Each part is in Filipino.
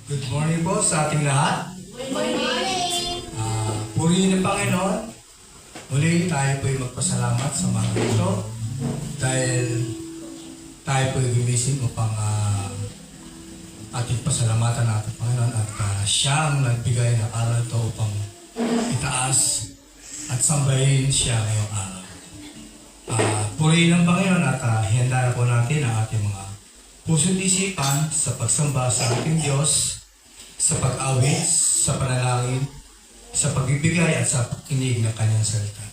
Good morning po sa ating lahat. Good morning! Purihin ng Panginoon. Muli tayo po'y magpasalamat sa mga ito dahil tayo po'y gumising upang ating pasalamatan natin Panginoon at siya ang nagbigay ng araw ito upang itaas at sambahin siya ngayong araw. Purihin ng Panginoon at handa na po natin ang ating mga puso't isipan sa pagsamba sa ating Diyos, sa pag-awit, sa panalangin, sa pagbibigay at sa pakinig ng kanyang salita.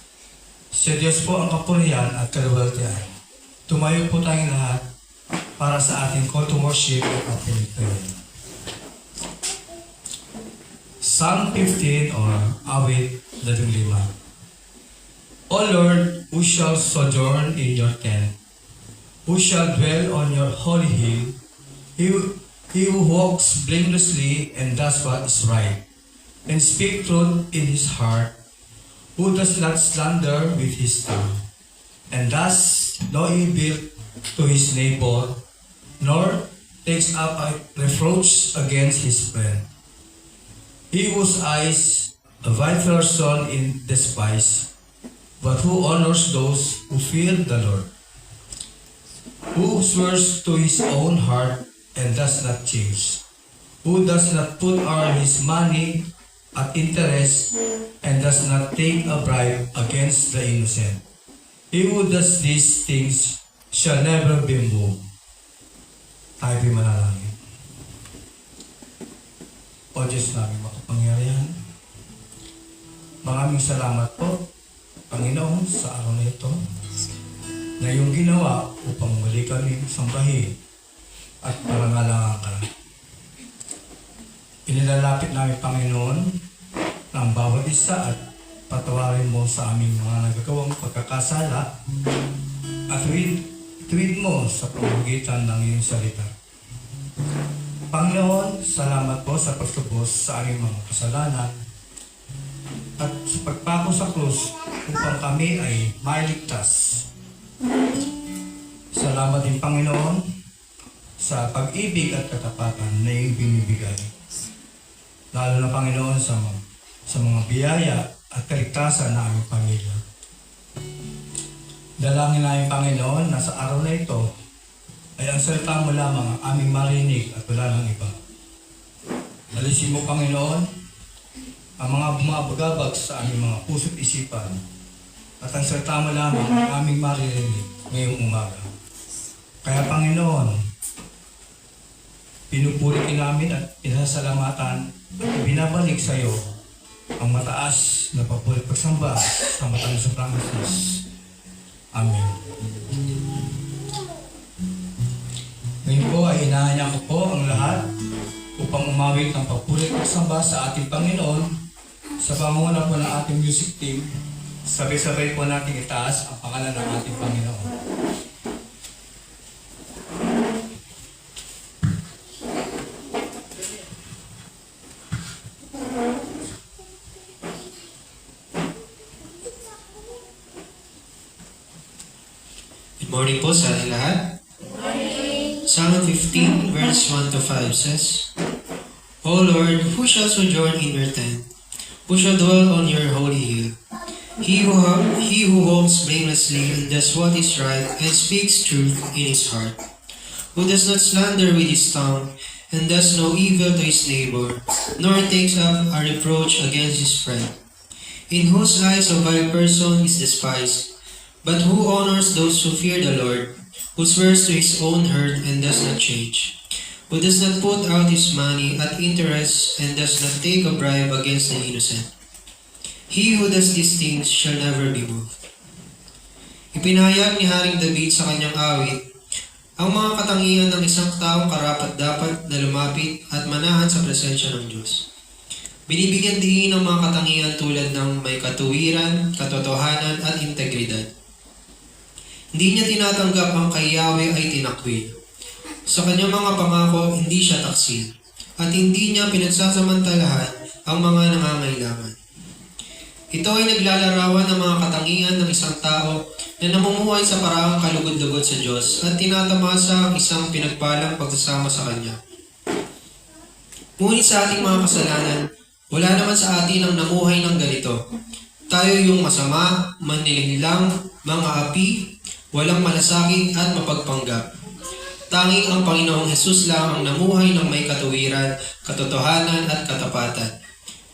Sa Diyos po ang kapurihan at kaluwalhatian. Tumayo po tayong lahat para sa ating call to worship at ating prayer. Psalm 15 or Awit 15. O Lord, who shall sojourn in your tent? Who shall dwell on your holy hill? He who walks blamelessly and does what is right, and speak truth in his heart, who does not slander with his tongue, and does no evil to his neighbor, nor takes up a reproach against his friend. He whose eyes a vile person in despise, but who honors those who fear the Lord, who swears to his own heart and does not change, who does not put his money at interest and does not take a bribe against the innocent. He who does these things shall never be moved. Tayo po'y manalangin. O Diyos namin makapangyarihan, maraming salamat po, Panginoon, sa araw na ito, na iyong ginawa upang muli kami sambahin at parangalangan ka. Inilalapit namin, Panginoon, ng bawat isa at patawarin mo sa aming mga nagagawang pagkakasala at tuwid mo sa pamamagitan ng iyong salita. Panginoon, salamat po sa pagtubos sa aming mga kasalanan at sa pagpako sa krus upang kami ay mailigtas. Salamat din, Panginoon, sa pag-ibig at katapatan na iyong binibigay. Lalo na, Panginoon, sa mga biyaya at kaligtasan na aming pamilya. Dalangin namin, Panginoon, na sa araw na ito ay ang salita mo lamang ang aming marinig at wala nang iba. Alisin mo, Panginoon, ang mga bumabagabag sa aming mga puso't isipan at ang salita mo lamang ang aming marinig ngayong umaga. Kaya, Panginoon, pinupuri namin at pinasalamatan at binabalik sa iyo ang mataas na papuri pagsamba sa matang sa promises. Amen. Ngayon po ay inaanya ko po ang lahat upang umawit ng papuri pagsamba sa ating Panginoon sa pangunguna po ng ating music team. Sabay-sabay po natin itaas ang pangalan ng ating Panginoon. Good morning po sa ating lahat. Psalm 15 verse 1 to 5 says, O Lord, who shall sojourn in your tent? Who shall dwell on your holy hill? He who walks blamelessly and does what is right and speaks truth in his heart, who does not slander with his tongue and does no evil to his neighbor, nor takes up a reproach against his friend, in whose eyes a vile person is despised, but who honors those who fear the Lord, who swears to his own hurt and does not change, who does not put out his money at interest and does not take a bribe against the innocent. He who does these things shall never be moved. Ipinahayag ni Haring David sa kanyang awit ang mga katangian ng isang taong karapat-dapat na lumapit at manahan sa presensya ng Diyos. Binibigyan din ng mga katangian tulad ng may katuwiran, katotohanan at integridad. Hindi niya tinatanggap ang kay Yahweh ay tinakwil. Sa kanyang mga pangako, hindi siya taksil, at hindi niya pinagsasamantalahan ang mga nangangailangan. Ito ay naglalarawan ng mga katangian ng isang tao na namumuhay sa paraang kalugod-lugod sa Diyos at tinatamasa ang isang pinagpalang pagsasama sa Kanya. Ngunit sa ating mga kasalanan, wala naman sa atin ang namuhay ng ganito. Tayo yung masama, manlilinlang, mga api, walang malasakit at mapagpanggap. Tanging ang Panginoong Hesus lang ang namuhay ng may katuwiran, katotohanan at katapatan.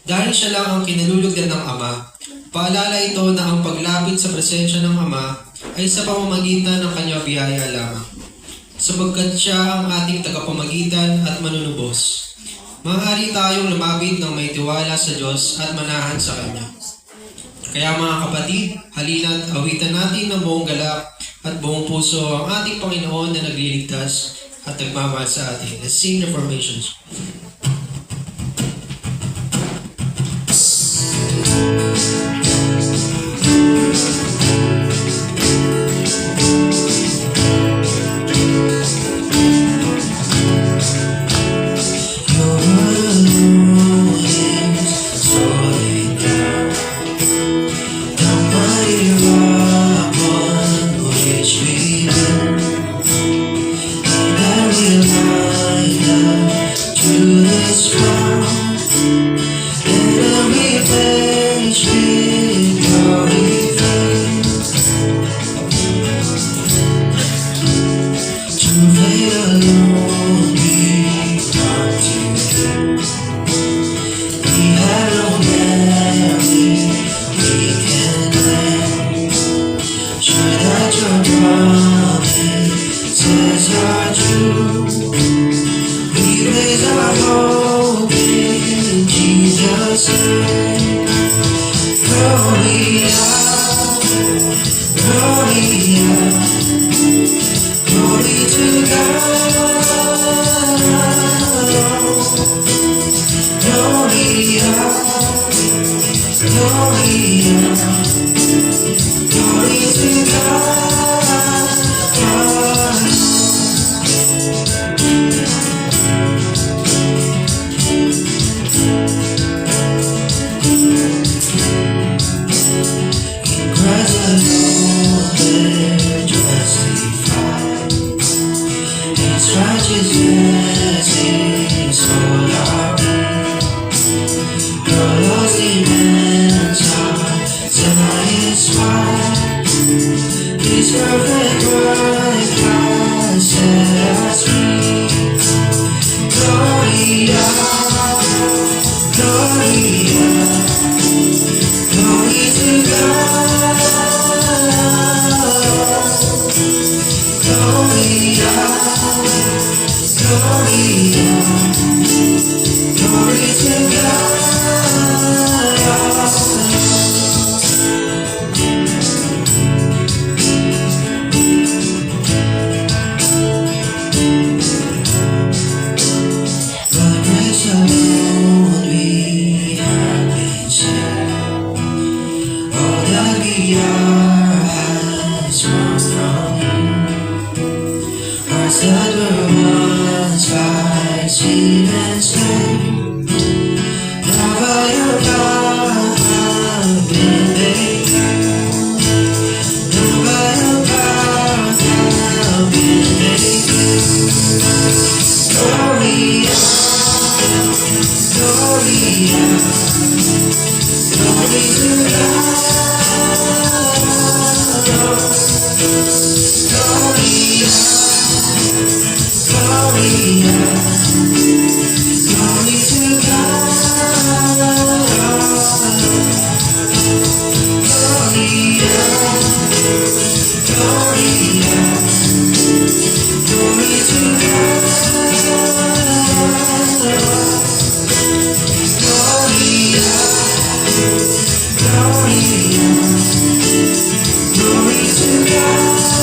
Dahil siya lang ang kinalulugdan ng Ama, paalala ito na ang paglapit sa presensya ng Ama ay sa pamamagitan ng kanyang biyaya lamang. Sapagkat siya ang ating tagapamagitan at manunubos. Maaari tayong lumapit ng may tiwala sa Diyos at manahan sa Kanya. Kaya mga kapatid, halina't awitan natin ng buong galak at buong puso ang ating Panginoon na nagliligtas at nagmamahal sa atin. Let's sing the formations. Glory to God.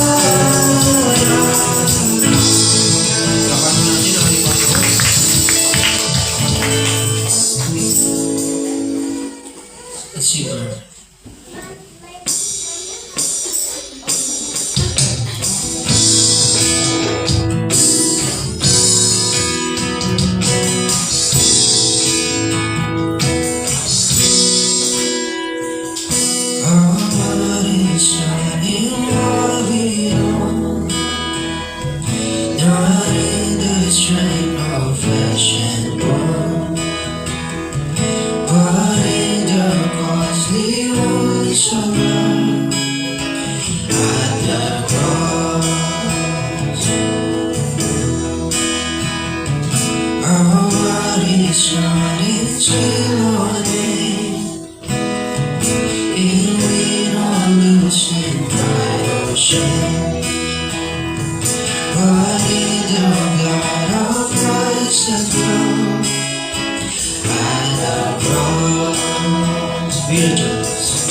sun is morning, in win or lose in pride or shame. But in the blood of Christ that flow at the cross, we rejoice.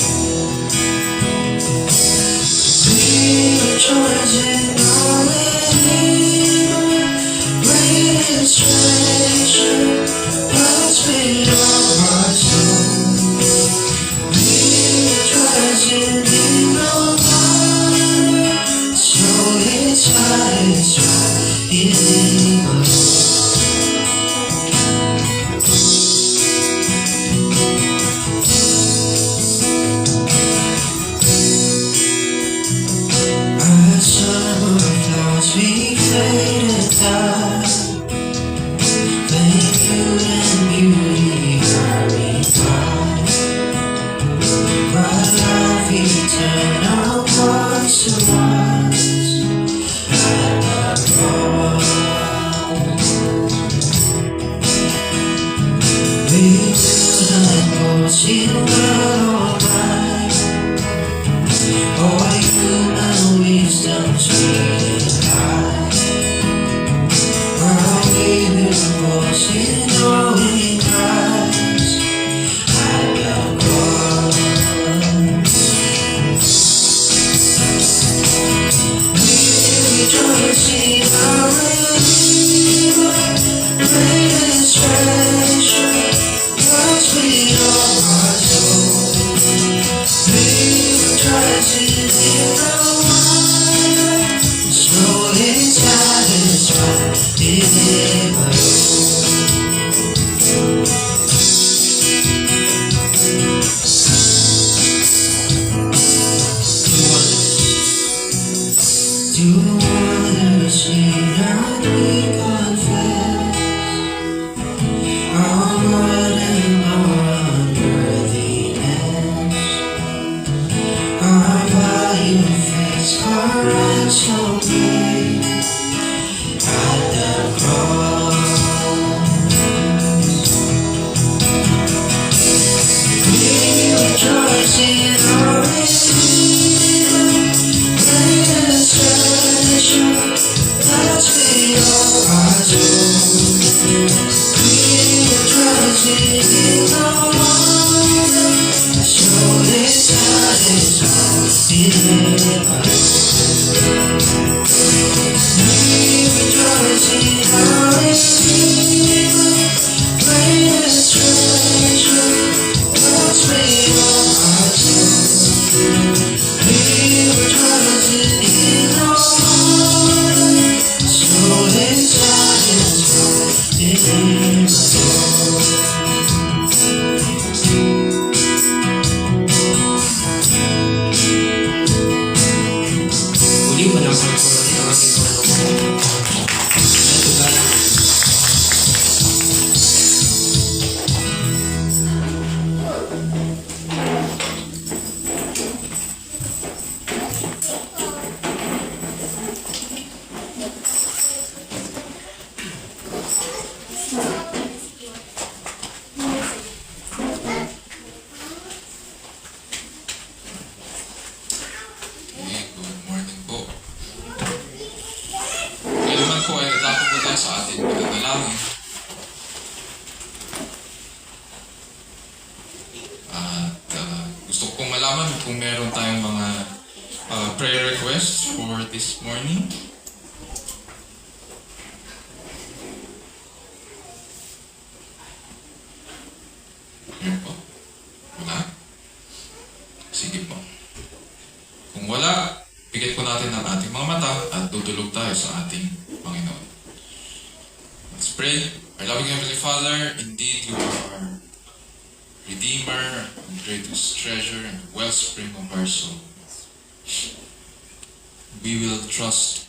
We rejoice in our Redeemer, greatest treasure, God's been of our soul. We rejoice in Him, no Father, so it's satisfied in Him alone. As summer flowers we fade and die, thank you and beauty glorify. But love eternal was to us at the cross. We will not boast in God Almighty, or human wisdom sweet and high. But we will boast in knowing Christ at the cross. We rejoice in our Redeemer, greatest treasure, God's sweet of our soul. We rejoice in Him, no wonder, so it's satisfied in Him alone. To wonders seen and we confess our burden, our unworthiness, our value fixed, our ransom paid at the cross. We rejoice in our Redeemer, greatest treasure, that's beyond our soul. We rejoice in Him, no wonder, so it's satisfied in Him alone. We rejoice in our Redeemer, greatest treasure, that's beyond our soul. We rejoice in Him, no wonder, so it's satisfied in Him alone. Muli pa na ako ang ating Panginoon. Ito tayo. Okay, good morning po. Ngayon naman po ay natapos po tayo sa ating pananalangin. At gusto ko pong malaman kung meron tayong mga prayer requests for this morning. Meron po? Wala? Sige po. Kung wala, bigyan po natin ang ating mga mata at tutulog tayo sa ating Panginoon. Let's pray. Our loving Heavenly Father, indeed you are Redeemer, and greatest treasure, and wellspring of our soul. We will trust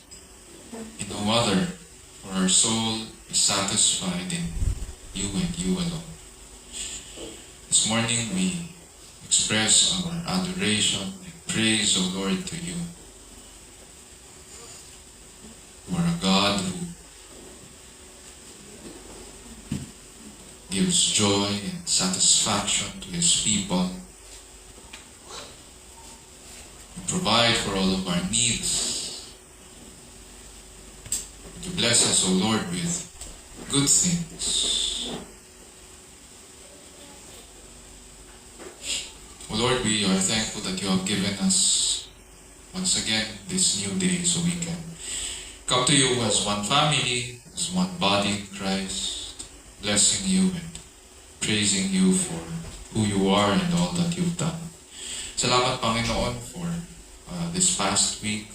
in no other, for our soul is satisfied in you and you alone. This morning we express our adoration and praise, O Lord, to you. You are a God who gives gives joy and satisfaction to His people. You provide for all of our needs. You bless us, O Lord, with good things. O Lord, we are thankful that you have given us once again this new day so we can come to you as one family, as one body in Christ, blessing you and praising you for who you are and all that you've done. Salamat, Panginoon, for this past week,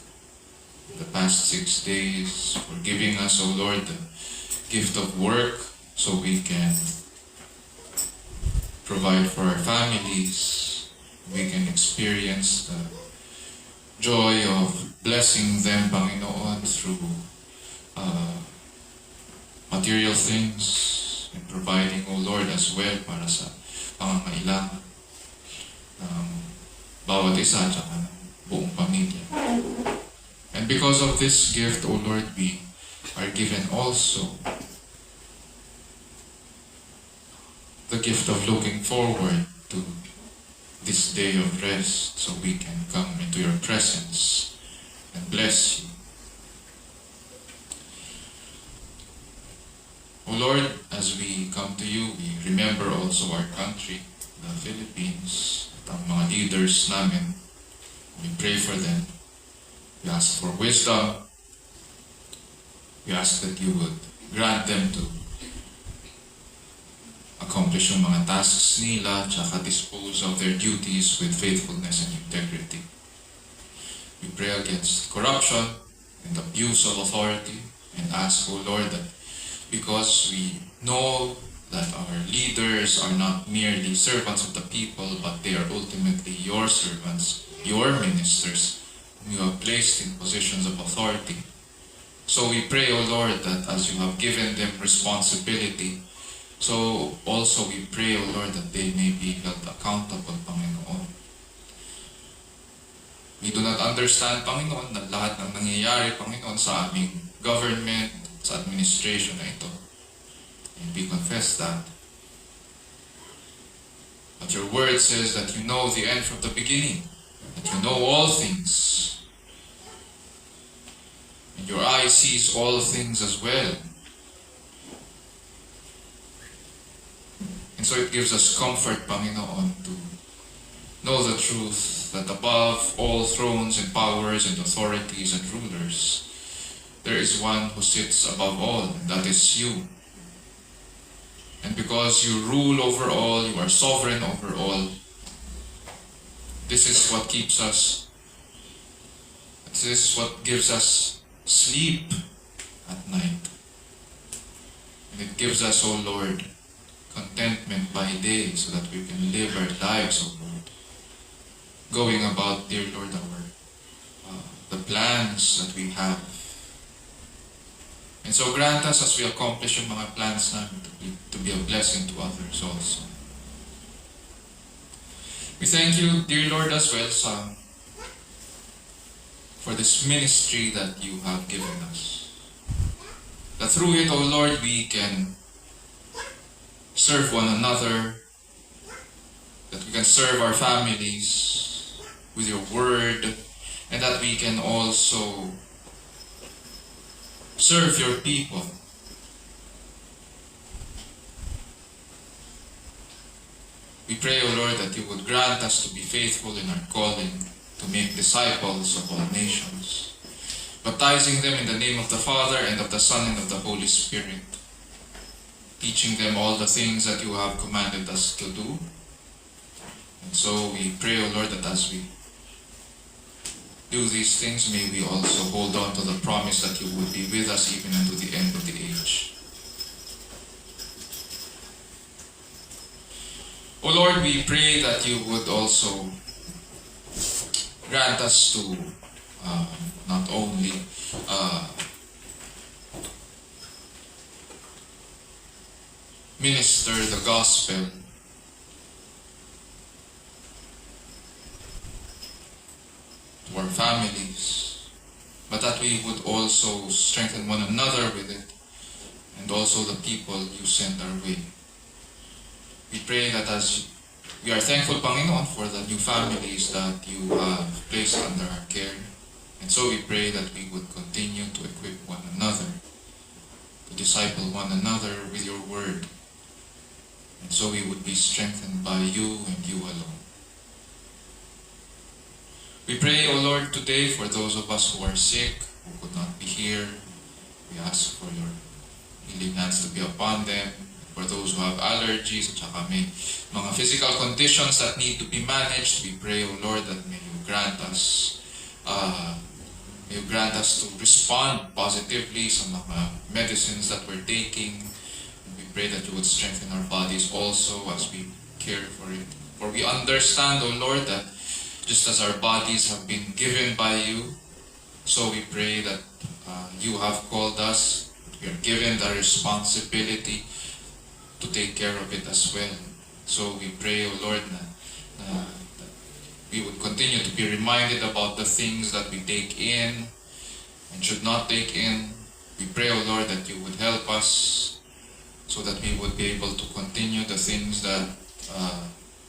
the past 6 days, for giving us, O Lord, the gift of work so we can provide for our families. We can experience the joy of blessing them, Panginoon, through material things and providing, O Lord, as well para sa pangangailangan ng bawat isa at saka ng buong pamilya. And because of this gift, O Lord, we are given also the gift of looking forward to this day of rest so we can come into your presence and bless you. O Lord, as we come to you, we remember also our country, the Philippines, at ang mga leaders namin. We pray for them. We ask for wisdom. We ask that you would grant them to accomplish yung mga tasks nila, tsaka dispose of their duties with faithfulness and integrity. We pray against corruption and abuse of authority and ask, O Lord, that because we know that our leaders are not merely servants of the people, but they are ultimately your servants, your ministers, whom you have placed in positions of authority. So we pray, O Lord, that as you have given them responsibility, so also we pray, O Lord, that they may be held accountable, Panginoon. We do not understand, Panginoon, na lahat ng nangyayari, Panginoon, sa aming government, sa administration na ito. And we confess that. But your word says that you know the end from the beginning, that you know all things. And your eye sees all things as well. And so it gives us comfort, Panginoon, to know the truth that above all thrones and powers and authorities and rulers, there is one who sits above all, and that is you. And because you rule over all, you are sovereign over all, this is what keeps us, this is what gives us sleep at night. And it gives us, O Lord, contentment by day so that we can live our lives, O Lord. Going about, dear Lord, the plans that we have. And so grant us as we accomplish yung mga plans namin to be a blessing to others also. We thank you, dear Lord, as well for this ministry that you have given us. That through it, O Lord, we can serve one another, that we can serve our families with your word, and that we can also serve your people. We pray, O Lord, that you would grant us to be faithful in our calling to make disciples of all nations, baptizing them in the name of the Father and of the Son and of the Holy Spirit, teaching them all the things that you have commanded us to do. And so we pray, O Lord, that as we do these things, may we also hold on to the promise that you would be with us even unto the end of the age. O Lord, we pray that you would also grant us to not only minister the gospel, to our families, but that we would also strengthen one another with it, and also the people you send our way. We pray that as we are thankful, Panginoon, for the new families that you have placed under our care. And so we pray that we would continue to equip one another, to disciple one another with your word. And so we would be strengthened by you and you alone. We pray, O Lord, today for those of us who are sick, who could not be here. We ask for your healing hands to be upon them. For those who have allergies at saka may mga physical conditions that need to be managed, we pray, O Lord, that may you grant us to respond positively sa mga medicines that we're taking. We pray that you would strengthen our bodies also as we care for it. For we understand, O Lord, that just as our bodies have been given by you, so we pray that you have called us. We are given the responsibility to take care of it as well. So we pray, O Lord, that we would continue to be reminded about the things that we take in and should not take in. We pray, O Lord, that you would help us so that we would be able to continue the things that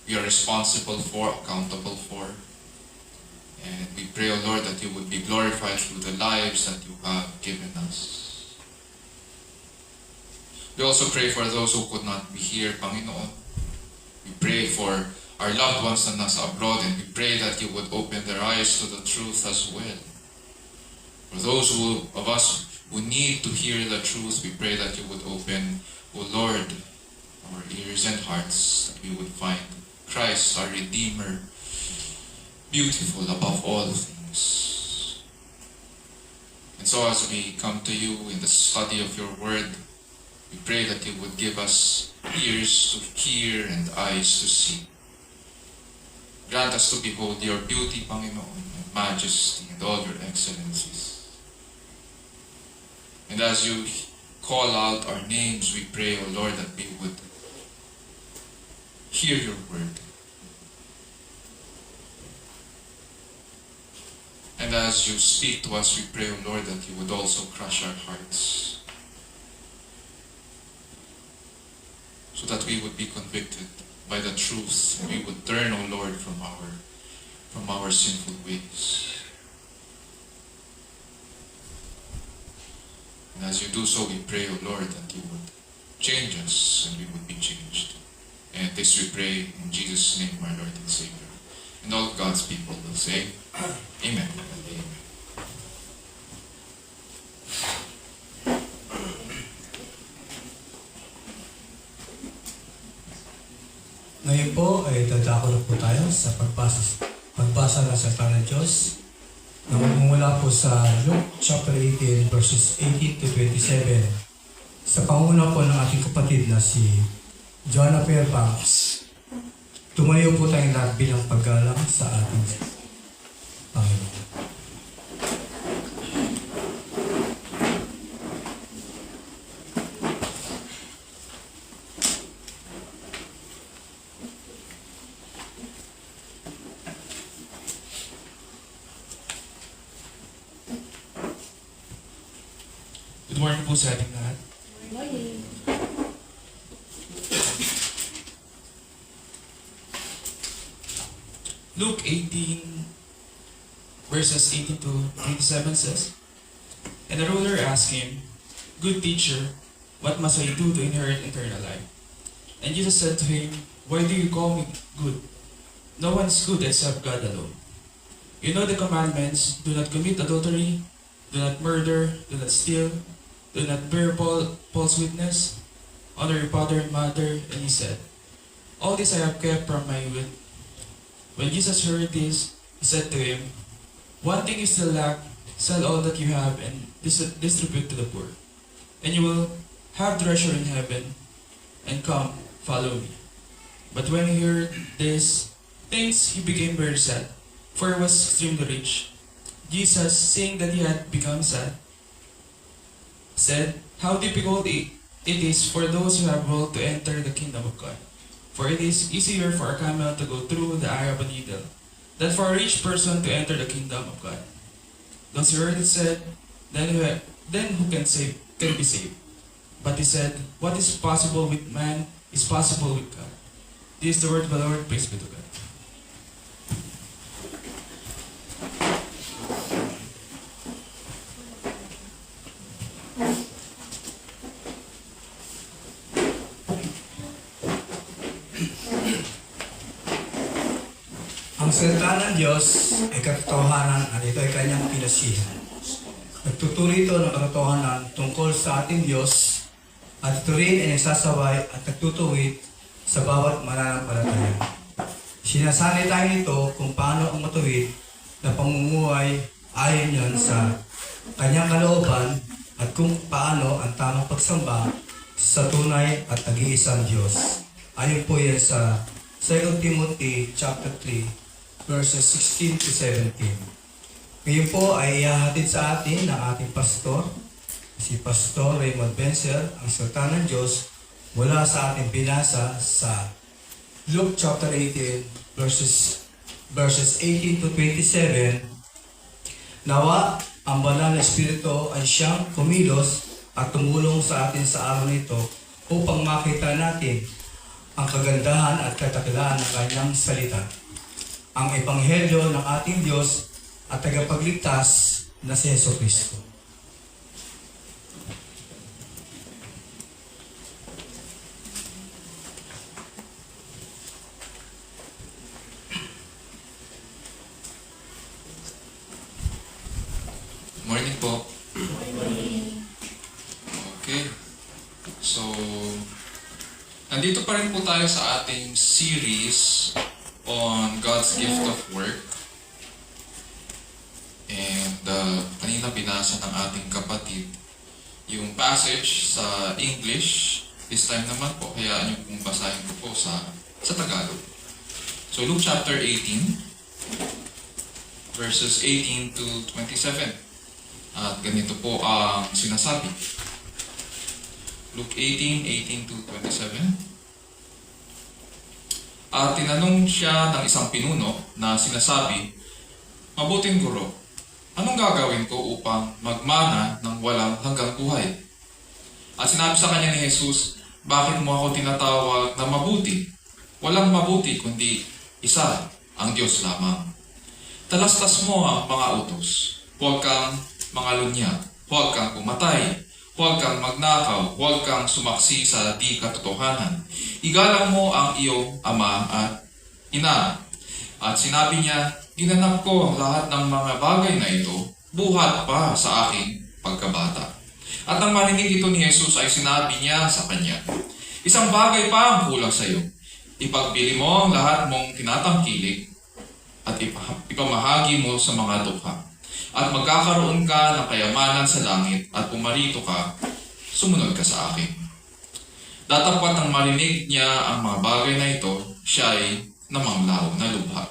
we are responsible for, accountable for. And we pray, O Lord, that you would be glorified through the lives that you have given us. We also pray for those who could not be here, Panginoon. We pray for our loved ones na nasa abroad, and we pray that you would open their eyes to the truth as well. For those of us who need to hear the truth, we pray that you would open, O Lord, our ears and hearts, that we would find Christ, our Redeemer, beautiful above all things. And so as we come to you in the study of your word, we pray that you would give us ears to hear and eyes to see. Grant us to behold your beauty, Panginoon, and majesty and all your excellencies. And as you call out our names, we pray, O Lord, that we would hear your word. And as you speak to us, we pray, O Lord, that you would also crush our hearts, so that we would be convicted by the truth, and we would turn, O Lord, from our sinful ways. And as you do so, we pray, O Lord, that you would change us and we would be changed. And this we pray in Jesus' name, our Lord and Savior. And all of God's people will say, Amen. Amen. Ngayon po ay dadako na po tayo sa pagbasa ng salita ng Diyos na magmumula po sa Luke chapter 18 verses 18 to 27 sa panguna po ng ating kapatid na si Joanna Fairbanks. Tumayo po tayong lahat bilang paggalang sa ating Panginoon. Good morning po sa ating lahat. Morning. Luke 18 verses 18 to 27 says, And the ruler asked him, Good teacher, what must I do to inherit eternal life? And Jesus said to him, Why do you call me good? No one is good except God alone. You know the commandments: do not commit adultery, do not murder, do not steal, do not bear false witness, honor your father and mother. And he said, All this I have kept from my youth. When Jesus heard this, he said to him, One thing you still lack: sell all that you have and distribute to the poor, and you will have treasure in heaven. And come, follow me. But when he heard these things, he became very sad, for he was extremely rich. Jesus, seeing that he had become sad, said, How difficult it is for those who have wealth to enter the kingdom of God. For it is easier for a camel to go through the eye of a needle than for a rich person to enter the kingdom of God. Those who heard it said, Then who can be saved? But he said, What is possible with man is possible with God. This is the word of the Lord. Praise be to God. Ang salita ng Diyos ay katotohanan at ito ay kanyang pinasihan. Nagtuturo ito ng katotohanan tungkol sa ating Diyos at ito rin ay nagsasaway at nagtutuwid sa bawat mananampalataya. Sinasanay tayo nito kung paano ang matuwid na pamumuhay ayon yan sa kanyang kalooban at kung paano ang tamang pagsamba sa tunay at nag-iisang Diyos. Ayon po yan sa 2 Timothy chapter 3 verses 16 to 17. Ngayon po ay ihahatid sa atin ng ating pastor, si Pastor Raymond Benzer, ang salita ng Diyos mula sa ating binasa sa Luke chapter 18 verses 18 to 27. Nawa ang banal na Espiritu ay siyang kumilos at tumulong sa atin sa araw nito upang makita natin ang kagandahan at katakilaan ng kanyang salita, ang ebanghelyo ng ating Diyos at tagapagligtas na si Jesucristo. Morning po. Okay. So, nandito pa rin po tayo sa ating series on God's gift of work. And kanina binasa ng ating kapatid yung passage sa English. This time naman po, hayaan niyo pong basahin ko po sa Tagalog. So, Luke chapter 18, verses 18 to 27. At ganito po ang sinasabi. Luke 18, 18 to 27. At tinanong siya ng isang pinuno na sinasabi, "Mabuting guro, anong gagawin ko upang magmana ng walang hanggang buhay?" At sinabi sa kanya ni Jesus, "Bakit mo ako tinatawag na mabuti? Walang mabuti kundi isa, ang Diyos lamang. Talastas mo ang mga utos. Huwag kang mangalunya, huwag kang pumatay, huwag kang magnakaw, huwag kang sumaksi sa di katotohanan. Igalang mo ang iyong ama at ina." At sinabi niya, "Ginanap ko ang lahat ng mga bagay na ito, buhat pa sa aking pagkabata." At nang marinig ito ni Jesus ay sinabi niya sa kanya, "Isang bagay pa ang kulang sa iyo. Ipagbili mo ang lahat mong tinatangkilik at ipamahagi mo sa mga dukha. At magkakaroon ka ng kayamanan sa langit at pumarito ka, sumunod ka sa akin." Datapwat nang marinig niya ang mga bagay na ito, siya ay namanglaw na lubha,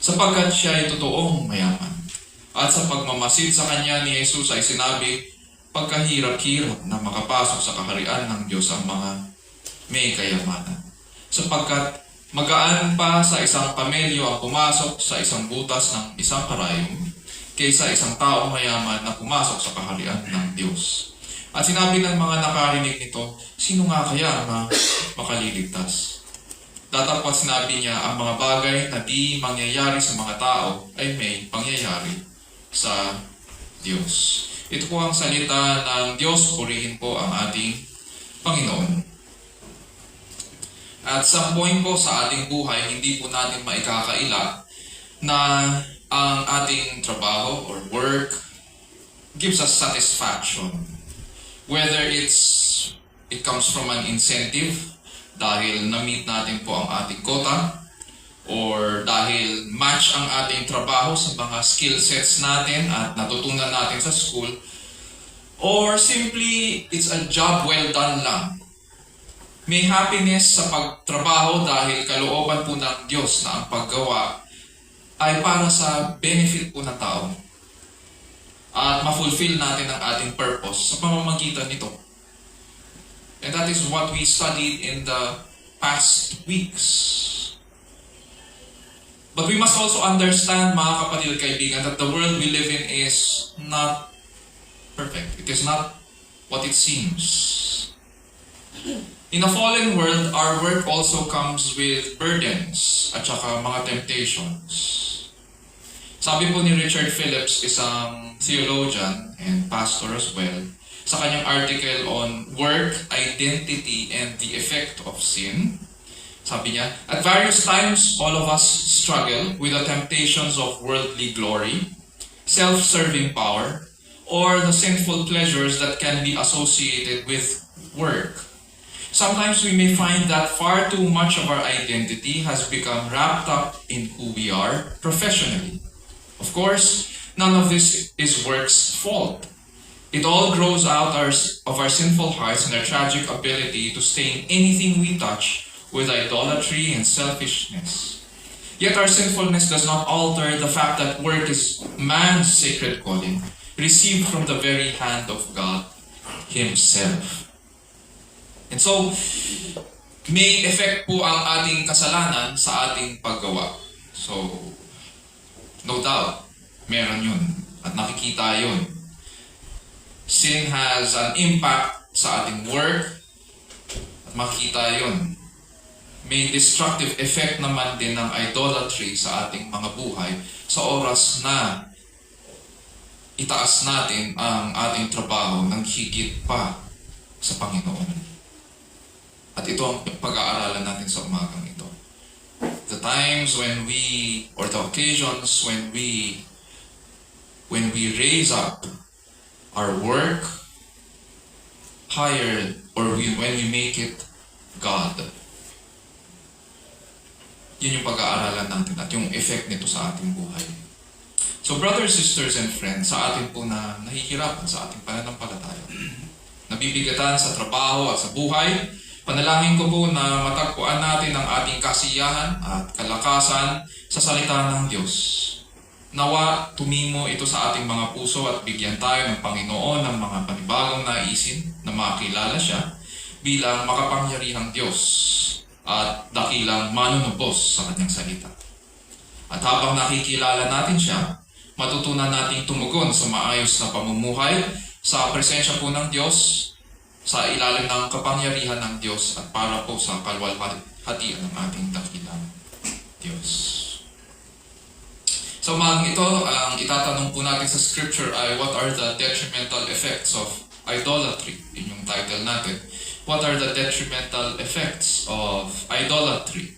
sapagkat siya ay totoong mayaman. At sa pagmamasid sa kanya ni Jesus ay sinabi, "Pagkahirap-hirap na makapasok sa kaharian ng Diyos ang mga may kayamanan, sapagkat magaan pa sa isang kamelyo ang pumasok sa isang butas ng isang karayom, kaysa isang taong mayaman na pumasok sa kaharian ng Diyos." At sinabi ng mga nakarinig nito, "Sino nga kaya ang makaliligtas?" Datapwat sinabi niya, ang mga bagay na di mangyayari sa mga tao ay may pangyayari sa Diyos. Ito po ang salita ng Diyos. Purihin po ang ating Panginoon. At sa point po sa ating buhay, hindi po natin maikakaila na ang ating trabaho or work gives us satisfaction. Whether it comes from an incentive dahil na-meet natin po ang ating quota, or dahil match ang ating trabaho sa mga skill sets natin at natutunan natin sa school, or simply it's a job well done lang. May happiness sa pagtrabaho dahil kalooban po ng Diyos na ang paggawa ay para sa benefit po ng tao. At ma-fulfill natin ang ating purpose sa pamamagitan nito. And that is what we studied in the past weeks. But we must also understand, mga kapatid at kaibigan, that the world we live in is not perfect. It is not what it seems. In a fallen world, our work also comes with burdens at saka mga temptations. Sabi po ni Richard Phillips, isang theologian and pastor as well, sa kanyang article on work, identity, and the effect of sin, sabi niya, at various times, all of us struggle with the temptations of worldly glory, self-serving power, or the sinful pleasures that can be associated with work. Sometimes we may find that far too much of our identity has become wrapped up in who we are professionally. Of course, none of this is work's fault. It all grows out of our sinful hearts and our tragic ability to stain anything we touch with idolatry and selfishness. Yet our sinfulness does not alter the fact that work is man's sacred calling, received from the very hand of God Himself. And so, may effect po ang ating kasalanan sa ating paggawa. So, no doubt, meron yun. At nakikita yun. Sin has an impact sa ating work. At makikita yun. May destructive effect naman din ng idolatry sa ating mga buhay sa oras na itaas natin ang ating trabaho ng higit pa sa Panginoon. At ito ang pag-aaralan natin sa umagang ito. The times when we, or the occasions when we raise up our work higher, or when we make it God. Yun yung pag-aaralan natin at yung effect nito sa ating buhay. So brothers, sisters, and friends, sa atin po na nahihirapan sa ating pananampalataya, nabibigatan sa trabaho at sa buhay, panalangin ko po na matagpuan natin ang ating kasiyahan at kalakasan sa salita ng Diyos. Nawa, tumimo ito sa ating mga puso at bigyan tayo ng Panginoon ng mga panibagong naisin na makilala siya bilang makapangyarihang Diyos at dakilang manunubos sa kanyang salita. At habang nakikilala natin siya, matutunan nating tumugon sa maayos na pamumuhay sa presensya po ng Diyos, sa ilalim ng kapangyarihan ng Diyos at para po sa kalwalhatian ng ating dakilang Diyos. Sa umagang ito, ang itatanong po natin sa scripture ay what are the detrimental effects of idolatry? Yun yung title natin. What are the detrimental effects of idolatry?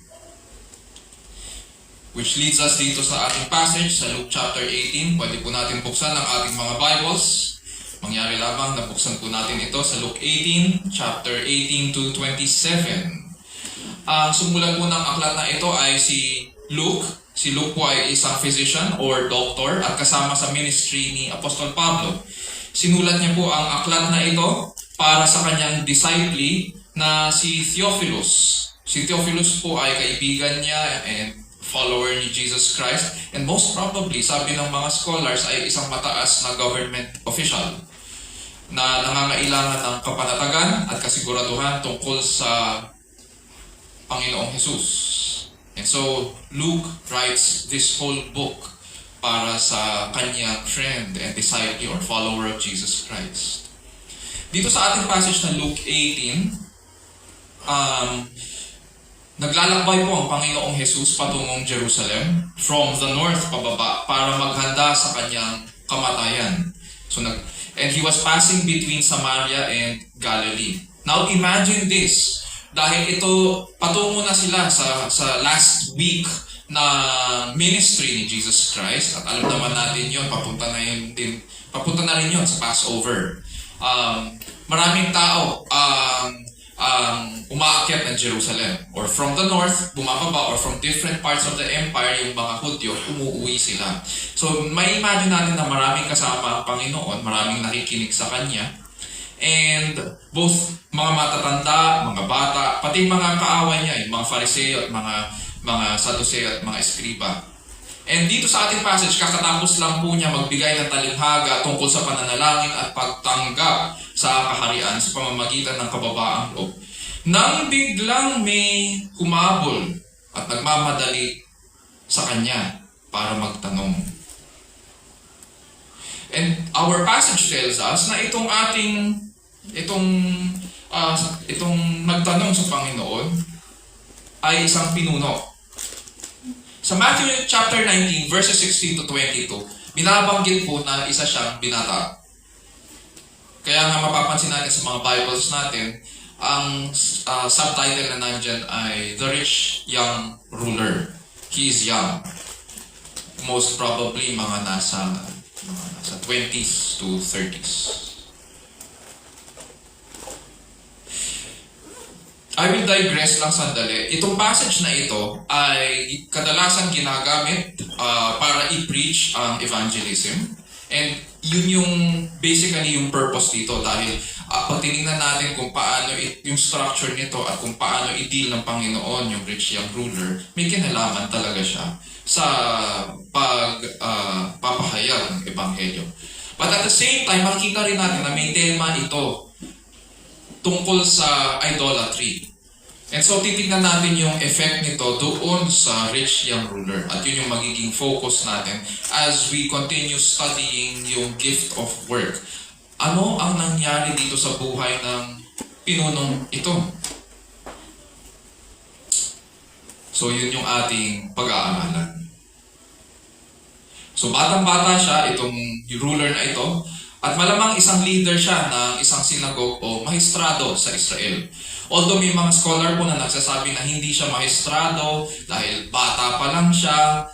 Which leads us dito sa ating passage sa Luke chapter 18. Pwede po natin buksan ang ating mga Bibles. Mangyari lamang na buksan po natin ito sa Luke 18, chapter 18 to 27. Ang sumulat po ng aklat na ito ay si Luke. Si Luke po ay isang physician or doctor at kasama sa ministry ni Apostol Pablo. Sinulat niya po ang aklat na ito para sa kanyang disciple na si Theophilus. Si Theophilus po ay kaibigan niya and follower ni Jesus Christ. And most probably, sabi ng mga scholars, ay isang mataas na government official na nangangailangan ng kapanatagan at kasiguraduhan tungkol sa Panginoong Jesus. And so, Luke writes this whole book para sa kanyang friend and disciple or follower of Jesus Christ. Dito sa ating passage na Luke 18, naglalakbay po ang Panginoong Jesus patungong Jerusalem from the north pababa para maghanda sa kanyang kamatayan. And he was passing between Samaria and Galilee. Now imagine this, dahil ito patungo na sila sa last week na ministry ni Jesus Christ, at alam naman natin yun, papunta na rin yun sa Passover. Maraming tao umaakyat ng Jerusalem, or from the north, bumababa, or from different parts of the empire, yung mga Hudyo, umuwi sila. So, may imagine natin na maraming kasama ang Panginoon, maraming nakikinig sa Kanya, and both mga matatanda, mga bata, pati mga kaaway niya, yung mga Fariseo at mga Saduseo at mga Eskriba. And dito sa ating passage, kakatapos lang po niya magbigay ng talinghaga tungkol sa pananalangin at pagtanggap sa kaharian sa pamamagitan ng kababaang loob. Nang biglang may humabol at nagmamadali sa kanya para magtanong. And our passage tells us na itong itong nagtanong sa Panginoon ay isang pinuno. Sa Matthew chapter 19, verses 16 to 22, binabanggit po na isa siyang binata. Kaya nga mapapansin natin sa mga Bibles natin, ang subtitle na nandyan ay The Rich Young Ruler. He is young. Most probably mga nasa 20s to 30s. I will digress lang sandali. Itong passage na ito ay kadalasan ginagamit para i-preach ang evangelism. And yun yung basically yung purpose dito dahil pag tinignan natin kung paano yung structure nito at kung paano i-deal ng Panginoon yung rich young ruler, may kinalaman talaga siya sa papahayag ng ebanghelyo. But at the same time, makikita rin natin na may tema ito tungkol sa idolatry. And so titignan natin yung effect nito doon sa rich young ruler. At yun yung magiging focus natin as we continue studying yung gift of work. Ano ang nangyari dito sa buhay ng pinunong ito? So yun yung ating pag-aaralan. So batang-bata siya, itong ruler na ito, at malamang isang leader siya ng isang sinagog o mahistrado sa Israel. Although may mga scholar po na nagsasabi na hindi siya mahistrado dahil bata pa lang siya.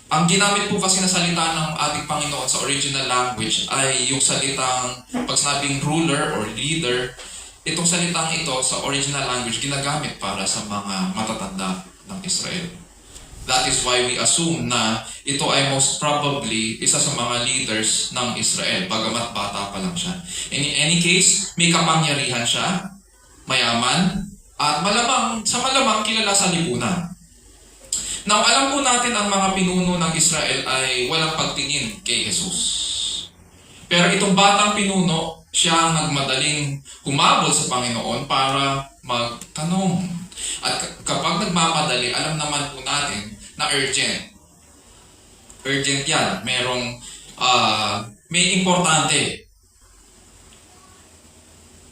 Ang ginamit po kasi na salita ng ating Panginoon sa original language ay yung salitang, pag sinabing ruler or leader, itong salitang ito sa original language ginagamit para sa mga matatanda ng Israel. That is why we assume na ito ay most probably isa sa mga leaders ng Israel, bagamat bata pa lang siya. In any case, may kapangyarihan siya, mayaman, at malamang kilala sa lipunan. Now, alam po natin ang mga pinuno ng Israel ay walang pagtingin kay Jesus. Pero itong batang pinuno, siya ang nagmadaling humabol sa Panginoon para magtanong. At kapag nagmamadali, alam naman po natin na urgent. Urgent yan. May importante.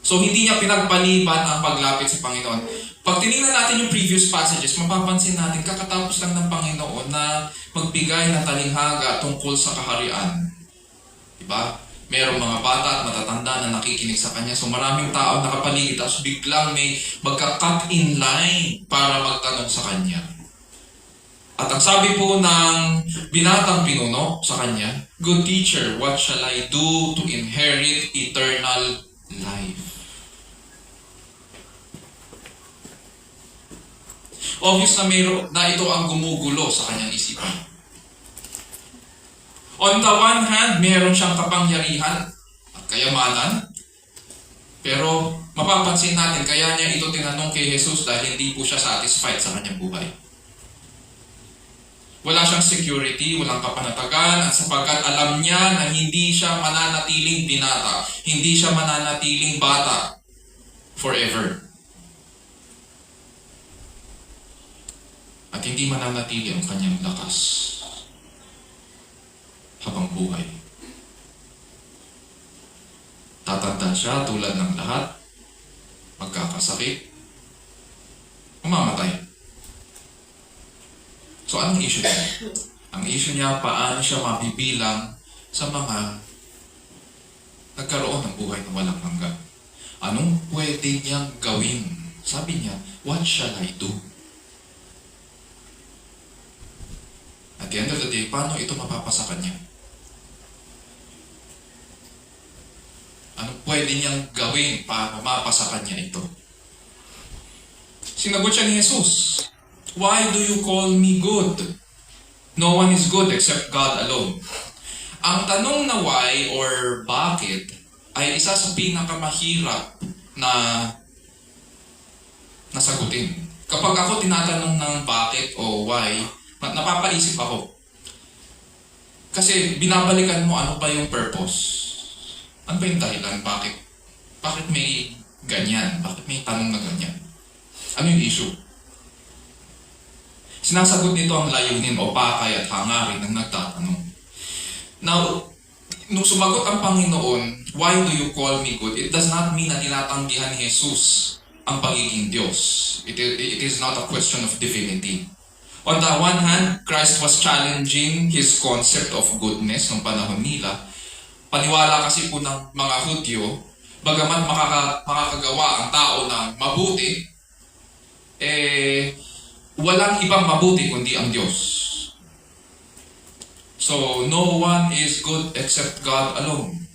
So, hindi niya pinagpaliban ang paglapit sa Panginoon. Pag tinignan natin yung previous passages, mapapansin natin, kakatapos lang ng Panginoon na magbigay ng talinghaga tungkol sa kaharian. Diba? Merong mga bata at matatanda na nakikinig sa Kanya. So, maraming tao nakapaligid, tapos biglang may magka-cut in line para magtanong sa Kanya. At ang sabi po ng binatang pinuno sa Kanya, "Good teacher, what shall I do to inherit eternal life?" Obvious na ito ang gumugulo sa kanyang isipan. On the one hand, meron siyang kapangyarihan at kayamanan. Pero mapapansin natin, kaya niya ito tinanong kay Jesus dahil hindi po siya satisfied sa kanyang buhay. Wala siyang security, walang kapanatagan, at sapagkat alam niya na hindi siya mananatiling binata, hindi siya mananatiling bata forever. At hindi mananatili ang kanyang lakas habang buhay. Tatanda siya tulad ng lahat, magkakasakit, mamamatay. So anong issue niya? Ang issue niya, paano siya mabibilang sa mga nagkaroon ng buhay na walang hanggan. Anong pwede niyang gawin? Sabi niya, what shall I do? At the end of the day, paano ito mapapasa kanya? Anong pwede niyang gawin para mapasa kanya ito? Sinagot siya ni Jesus, "Why do you call me good? No one is good except God alone." Ang tanong na why or bakit ay isa sa pinakamahirap na nasagutin. Kapag ako tinatanong ng bakit o why, napapaisip ako. Kasi binabalikan mo ano ba yung purpose? Ano ba yung dahilan? Bakit may ganyan? Bakit may tanong na ganyan? Ano yung issue? Sinasagot nito ang layunin o pakay at hangarin ng nagtatanong. Now, nung sumagot ang Panginoon, why do you call me good? It does not mean na tinatanggihan ni Jesus ang pagiging Diyos. It is not a question of divinity. On the one hand, Christ was challenging his concept of goodness nung panahon nila. Paniwala kasi po ng mga Hudyo, bagamat makakagawa ang tao na mabuti, walang ibang mabuti kundi ang Diyos. So, no one is good except God alone.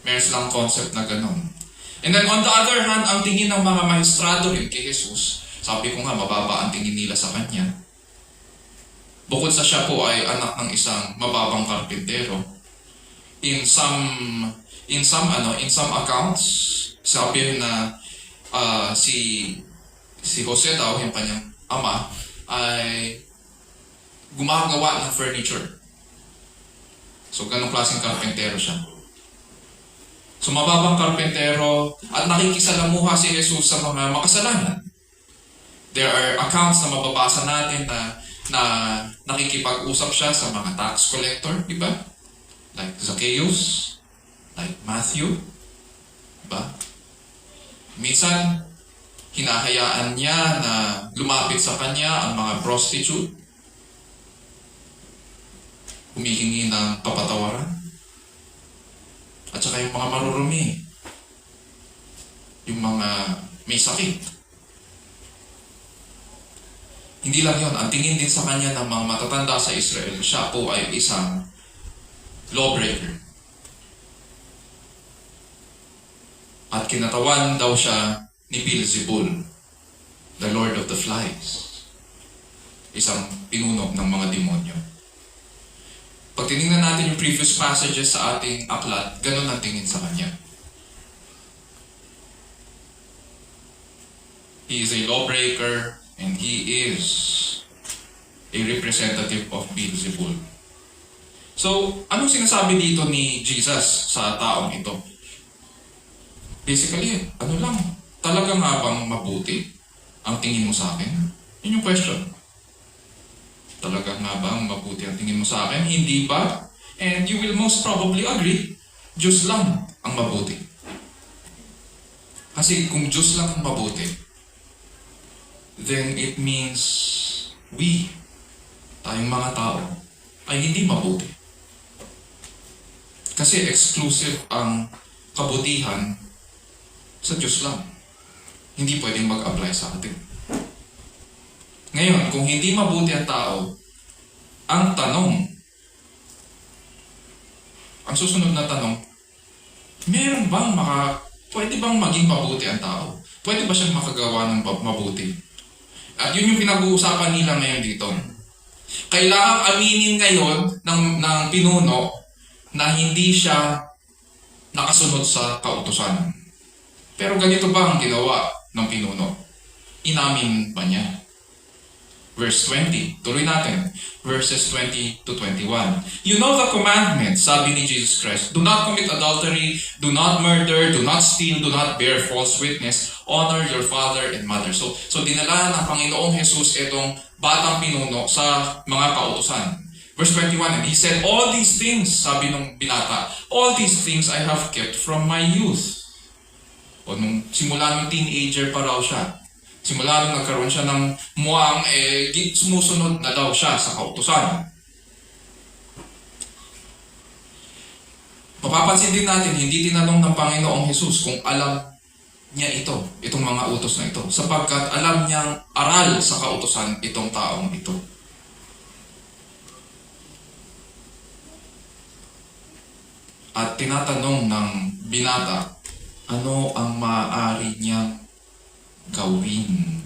Meron silang concept na ganun. And then on the other hand, ang tingin ng mga maestrado rin kay Jesus, sabi ko nga, mababa ang tingin nila sa Kanya. Bukod sa siya po ay anak ng isang mababang karpintero. In some accounts, sabi na si Jose daw, yung kanyang ama, ay gumagawa ng furniture. So, ganong klaseng karpentero siya. So, mababang karpentero at nakikisalamuha si Jesus sa mga makasalanan. There are accounts na mababasa natin na nakikipag-usap siya sa mga tax collector, di ba? Like Zacchaeus, like Matthew, di ba? Minsan, hinahayaan niya na lumapit sa kanya ang mga prostitute, humihingi ng kapatawaran, at saka yung mga marurumi, yung mga may sakit. Hindi lang yun, ang tingin din sa kanya ng mga matatanda sa Israel, siya po ay isang lawbreaker. At kinatawan daw siya ni Beelzebul, the Lord of the Flies, isang pinuno ng mga demonyo. Pag tinignan natin yung previous passages sa ating aklat, ganun ang tingin sa kanya. He is a lawbreaker and he is a representative of Beelzebul. So, anong sinasabi dito ni Jesus sa taong ito? Basically, talaga nga bang mabuti ang tingin mo sa akin? Yun yung question. Talaga nga bang mabuti ang tingin mo sa akin? Hindi ba? And you will most probably agree, Diyos lang ang mabuti. Kasi kung Diyos lang ang mabuti, then it means tayong mga tao, ay hindi mabuti. Kasi exclusive ang kabutihan sa Diyos lang. Hindi pwedeng mag-apply sa atin. Ngayon, kung hindi mabuti ang tao, ang susunod na tanong, pwede bang maging mabuti ang tao? Pwede ba siyang makagawa ng mabuti? At yun yung pinag-uusapan nila ngayon dito. Kailangang aminin ngayon ng pinuno na hindi siya nakasunod sa kautusan. Pero ganito ba ang ginawa ng pinuno? Inamin ba niya? Verse 20. Tuloy natin. Verses 20 to 21. You know the commandments, sabi ni Jesus Christ. Do not commit adultery, do not murder, do not steal, do not bear false witness, honor your father and mother. So dinala ng Panginoong Jesus itong batang pinuno sa mga kautusan. Verse 21, and he said, all these things, sabi nung binata, all these things I have kept from my youth. O nung simula ng teenager pa raw siya. Simula nung nagkaroon siya ng muwang, sumusunod na daw siya sa kautusan. Mapapansin din natin, hindi tinanong ng Panginoong Jesus kung alam niya itong mga utos na ito, sapagkat alam niyang aral sa kautusan itong taong ito. At tinatanong ng binata, ano ang maaari niyang gawin?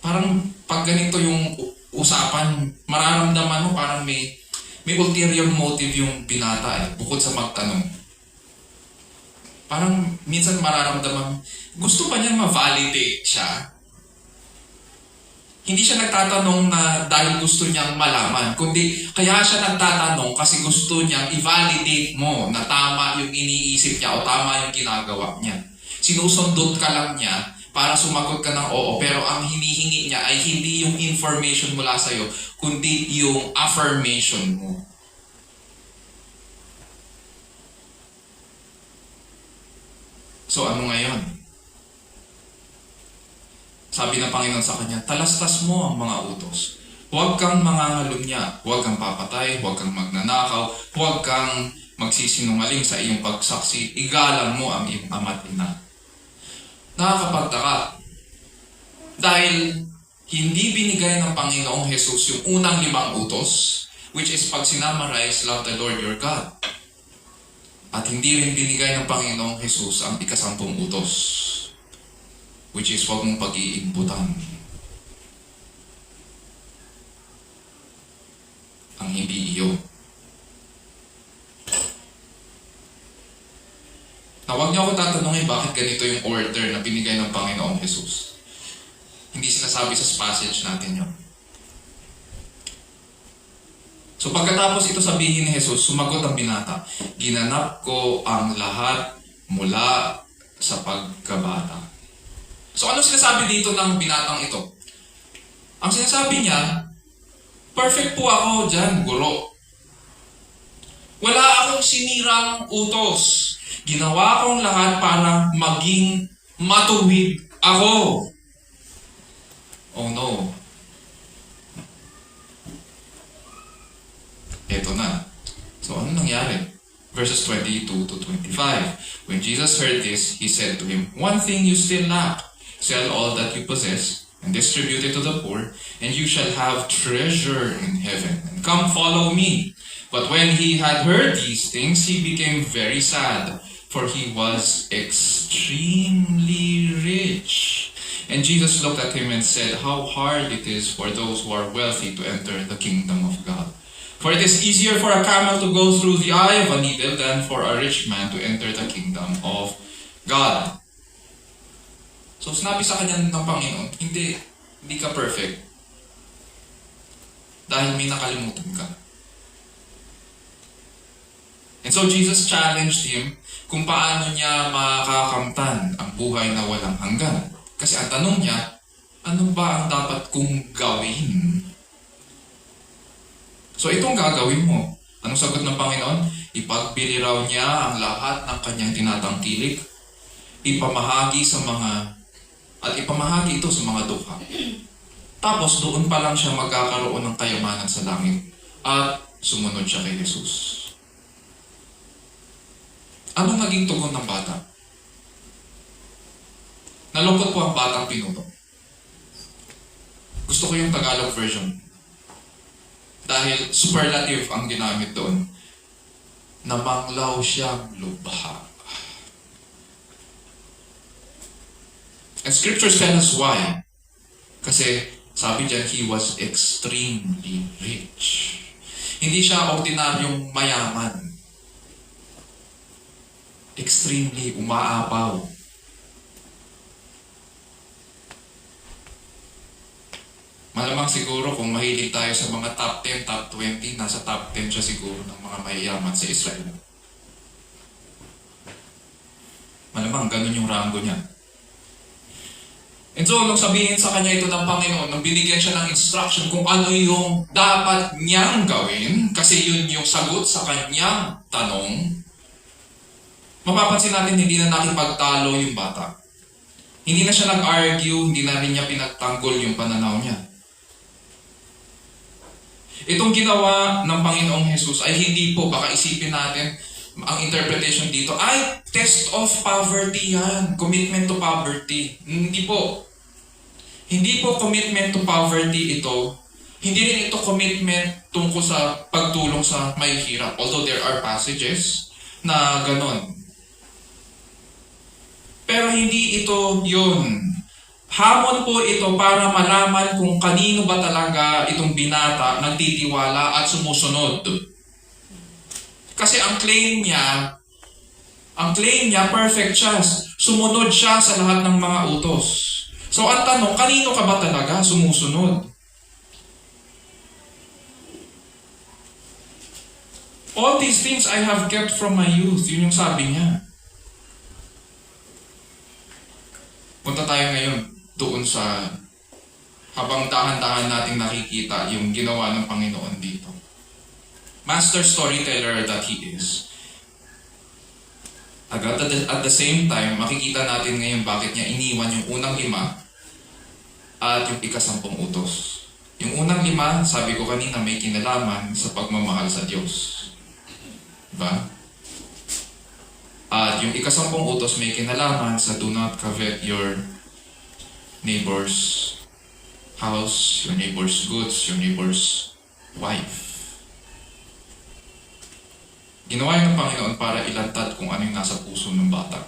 Parang pag ganito yung usapan, mararamdaman mo parang may ulterior motive yung binata bukod sa magtanong. Parang minsan mararamdaman, gusto pa niya ma-validate siya. Hindi siya nagtatanong na dahil gusto niyang malaman, kundi kaya siya nagtatanong kasi gusto niyang i-validate mo na tama yung iniisip niya o tama yung ginagawa niya. Sinusundot ka lang niya para sumagot ka ng oo, pero ang hinihingi niya ay hindi yung information mula sa'yo, kundi yung affirmation mo. So ano ngayon? Sabi ng Panginoon sa kanya, talastas mo ang mga utos. Huwag kang mangangalunya, huwag kang papatay, huwag kang magnanakaw, huwag kang magsisinungaling sa iyong pagsaksi, igalang mo ang iyong ama at ina. Nakakapagtaka. Dahil hindi binigay ng Panginoong Jesus yung unang 5 utos, which is pag sinamarize, love the Lord your God. At hindi rin binigay ng Panginoong Jesus ang 10 utos, which is huwag mong pag-iimputan ang hindi iyo. Na huwag niyo ako tatanungin bakit ganito yung order na binigay ng Panginoong Jesus. Hindi sinasabi sa passage natin yun. So pagkatapos ito sabihin ni Jesus, sumagot ang binata, ginanap ko ang lahat mula sa pagkabata. So ano sinasabi dito ng binatang ito? Ang sinasabi niya, perfect po ako dyan, guro. Wala akong sinirang utos. Ginawa kong lahat para maging matuwid ako. Oh no. Eto na. So ano nangyari? Verses 22 to 25. When Jesus heard this, he said to him, "One thing you still lack. Sell all that you possess and distribute it to the poor, and you shall have treasure in heaven. And come follow me." But when he had heard these things, he became very sad, for he was extremely rich. And Jesus looked at him and said, "How hard it is for those who are wealthy to enter the kingdom of God. For it is easier for a camel to go through the eye of a needle than for a rich man to enter the kingdom of God." So sinabi sa kanya ng Panginoon, hindi ka perfect. Dahil may nakalimutan ka. And so Jesus challenged him kung paano niya makakamtan ang buhay na walang hanggan. Kasi ang tanong niya, ano ba ang dapat kong gawin? So itong gagawin mo. Anong sagot ng Panginoon? Ipagbili raw niya ang lahat ng kanyang tinatangkilik, ipamahagi ito sa mga dukha. Tapos doon pa lang siya magkakaroon ng kayamanan sa langit at sumunod siya kay Jesus. Anong naging tugon ng bata? Nalungkot po ang batang pinuno. Gusto ko yung Tagalog version. Dahil superlative ang ginamit doon. Namanglaw siyang lubha. And scriptures tell us why. Kasi sabi diyan, he was extremely rich. Hindi siya ordinaryong mayaman. Extremely umaapaw. Malamang siguro kung mahilig tayo sa mga top 10, top 20, nasa top 10 siya siguro ng mga mayayaman sa Israel. Malamang ganun yung rango niya. And so, nung sabihin sa kanya ito ng Panginoon, nung binigyan siya ng instruction kung ano yung dapat niyang gawin, kasi yun yung sagot sa kanyang tanong, mapapansin natin hindi na nakipagtalo yung bata. Hindi na siya nag-argue, hindi na rin niya pinagtanggol yung pananaw niya. Itong ginawa ng Panginoong Jesus ay hindi po, baka isipin natin, ang interpretation dito ay test of poverty yan. Commitment to poverty. Hindi po. Hindi po commitment to poverty ito. Hindi rin ito commitment tungkol sa pagtulong sa may hirap. Although there are passages na ganon. Pero hindi ito yun. Hamon po ito para malaman kung kanino ba talaga itong binata nagtitiwala at sumusunod. Kasi ang claim niya, perfect siya. Sumunod siya sa lahat ng mga utos. So ang tanong, kanino ka ba talaga sumusunod? All these things I have kept from my youth. Yun yung sabi niya. Punta tayo ngayon sa habang dahan-dahan nating nakikita yung ginawa ng Panginoon dito. Master storyteller that He is. At the same time, makikita natin ngayon bakit niya iniwan yung unang 5 at yung ika-10 utos. Yung unang 5, sabi ko kanina, may kinalaman sa pagmamahal sa Diyos. Diba? At yung ika-10 utos may kinalaman sa do not covet your neighbor's house, your neighbor's goods, your neighbor's wife. Ginawa yun ng Panginoon para ilantad kung ano yung nasa puso ng bata.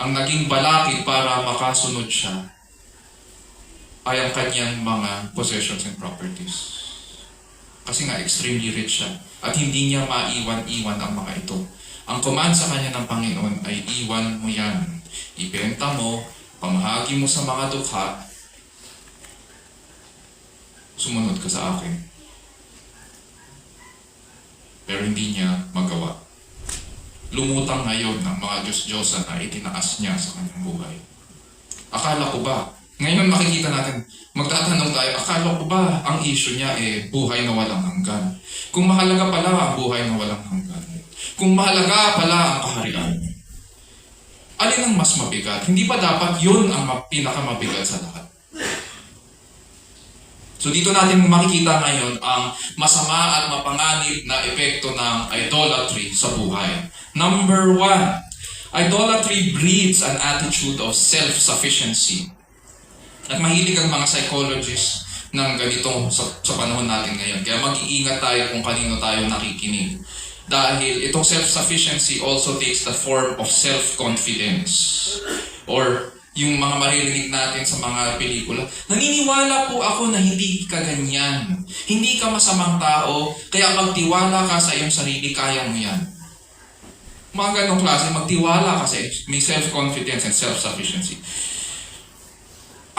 Ang naging balakid para makasunod siya ay ang kanyang mga possessions and properties. Kasi nga extremely rich siya at hindi niya maiwan-iwan ang mga ito. Ang command sa kanya ng Panginoon ay iwan mo yan. Ibenta mo, pamahagi mo sa mga dukha, sumunod ka sa akin. Pero hindi niya magawa. Lumutang ngayon ng mga Diyos-Diyosan na itinaas niya sa kanyang buhay. Akala ko ba? Ngayon makikita natin, magtatanong tayo, akala ko ba ang issue niya buhay na walang hanggan? Kung mahalaga pala ang buhay na walang hanggan. Kung mahalaga pala ang kaharian. Alin ang mas mabigat? Hindi ba dapat yun ang pinakamabigat sa lahat? So dito natin makikita ngayon ang masama at mapanganib na epekto ng idolatry sa buhay. Number 1, idolatry breeds an attitude of self-sufficiency. At mahilig ang mga psychologists ng ganito sa panahon natin ngayon. Kaya mag-iingat tayo kung kanino tayo nakikinig. Dahil itong self-sufficiency also takes the form of self-confidence. Or yung mga maririnig natin sa mga pelikula, naniniwala po ako na hindi ka ganyan. Hindi ka masamang tao, kaya magtiwala ka sa iyong sarili, kaya mo yan. Mga ganong klase, magtiwala kasi may self-confidence and self-sufficiency.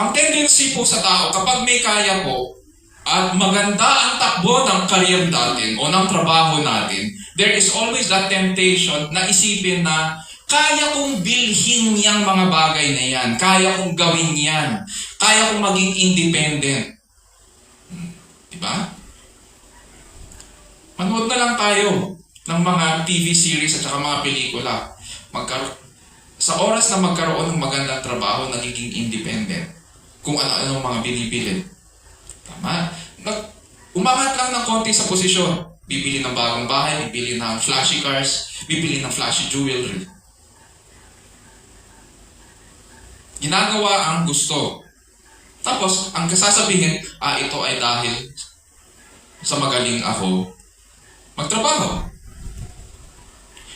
Ang tendency po sa tao, kapag may kaya po, at maganda ang takbo ng career natin o ng trabaho natin, there is always that temptation na isipin na kaya kong bilhin niyang mga bagay na yan. Kaya kong gawin yan. Kaya kong maging independent. Diba? Manood na lang tayo ng mga TV series at saka mga pelikula. Sa oras na magkaroon ng magandang trabaho, nagiging independent. Kung ano-ano mga binibili. Tama? Umangat lang ng konti sa posisyon. Bibili ng bagong bahay, bibili ng flashy cars, bibili ng flashy jewelry. Ginagawa ang gusto. Tapos, ang kasasabihin, ito ay dahil sa magaling ako magtrabaho.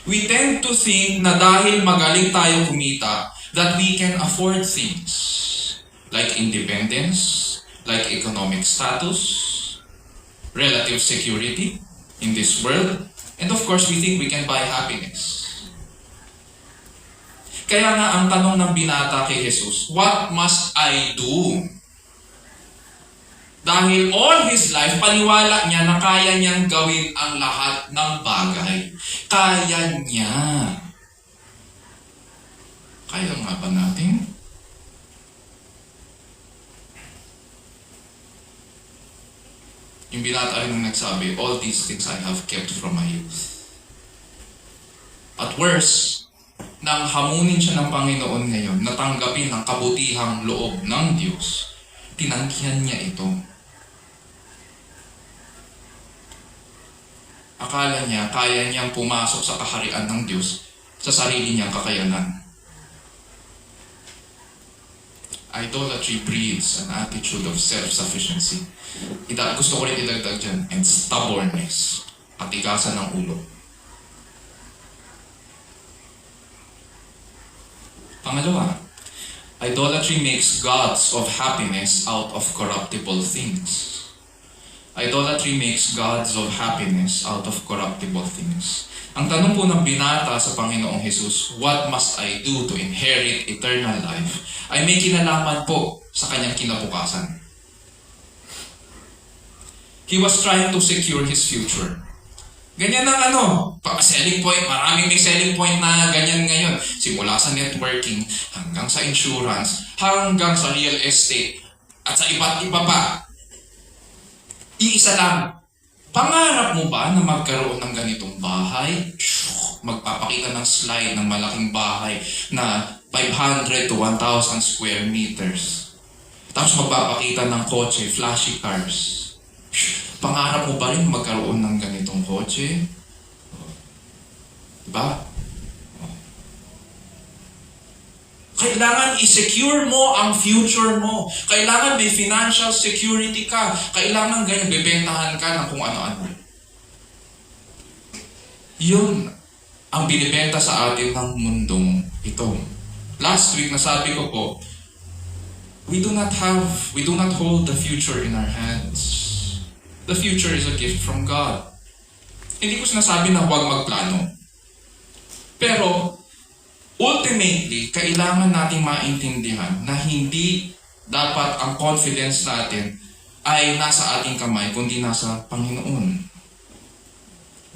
We tend to think na dahil magaling tayo kumita, that we can afford things. Like independence, like economic status, relative security in this world, and of course, we think we can buy happiness. Kaya nga ang tanong ng binata kay Jesus, what must I do? Dahil all his life, paniwala niya na kaya niyang gawin ang lahat ng bagay. Kaya niya. Kaya nga ba natin? Yung binata rin ang nagsabi, all these things I have kept from my youth. At worse, nang hamunin siya ng Panginoon ngayon, natanggapin ang kabutihang loob ng Diyos, tinanggihan niya ito. Akala niya, kaya niyang pumasok sa kaharian ng Diyos sa sarili niyang kakayanan. Idolatry breeds an attitude of self-sufficiency. Gusto ko rin idagdag dyan, and stubbornness, katigasan ng ulo. Pangalawa, idolatry makes gods of happiness out of corruptible things. Idolatry makes gods of happiness out of corruptible things. Ang tanong po ng binata sa Panginoong Jesus, what must I do to inherit eternal life, ay may kinalaman po sa kanyang kinabukasan. He was trying to secure his future. Ganyan ang selling point. Maraming may selling point na ganyan ngayon. Simula sa networking, hanggang sa insurance, hanggang sa real estate, at sa iba't iba pa. Iisa lang. Pangarap mo ba na magkaroon ng ganitong bahay? Magpapakita ng slide ng malaking bahay na 500 to 1,000 square meters. Tapos magpapakita ng kotse, flashy cars. Pangarap mo ba rin magkaroon ng ganitong kotse? Diba? Kailangan i-secure mo ang future mo. Kailangan may financial security ka. Kailangan ganyan, bebentahan ka ng kung ano-ano. Yun ang binibenta sa atin ng mundong ito. Last week, nasabi ko po, we do not hold the future in our hands. The future is a gift from God. Hindi ko sinasabi na huwag magplano. Pero, ultimately, kailangan nating maintindihan na hindi dapat ang confidence natin ay nasa ating kamay, kundi nasa Panginoon.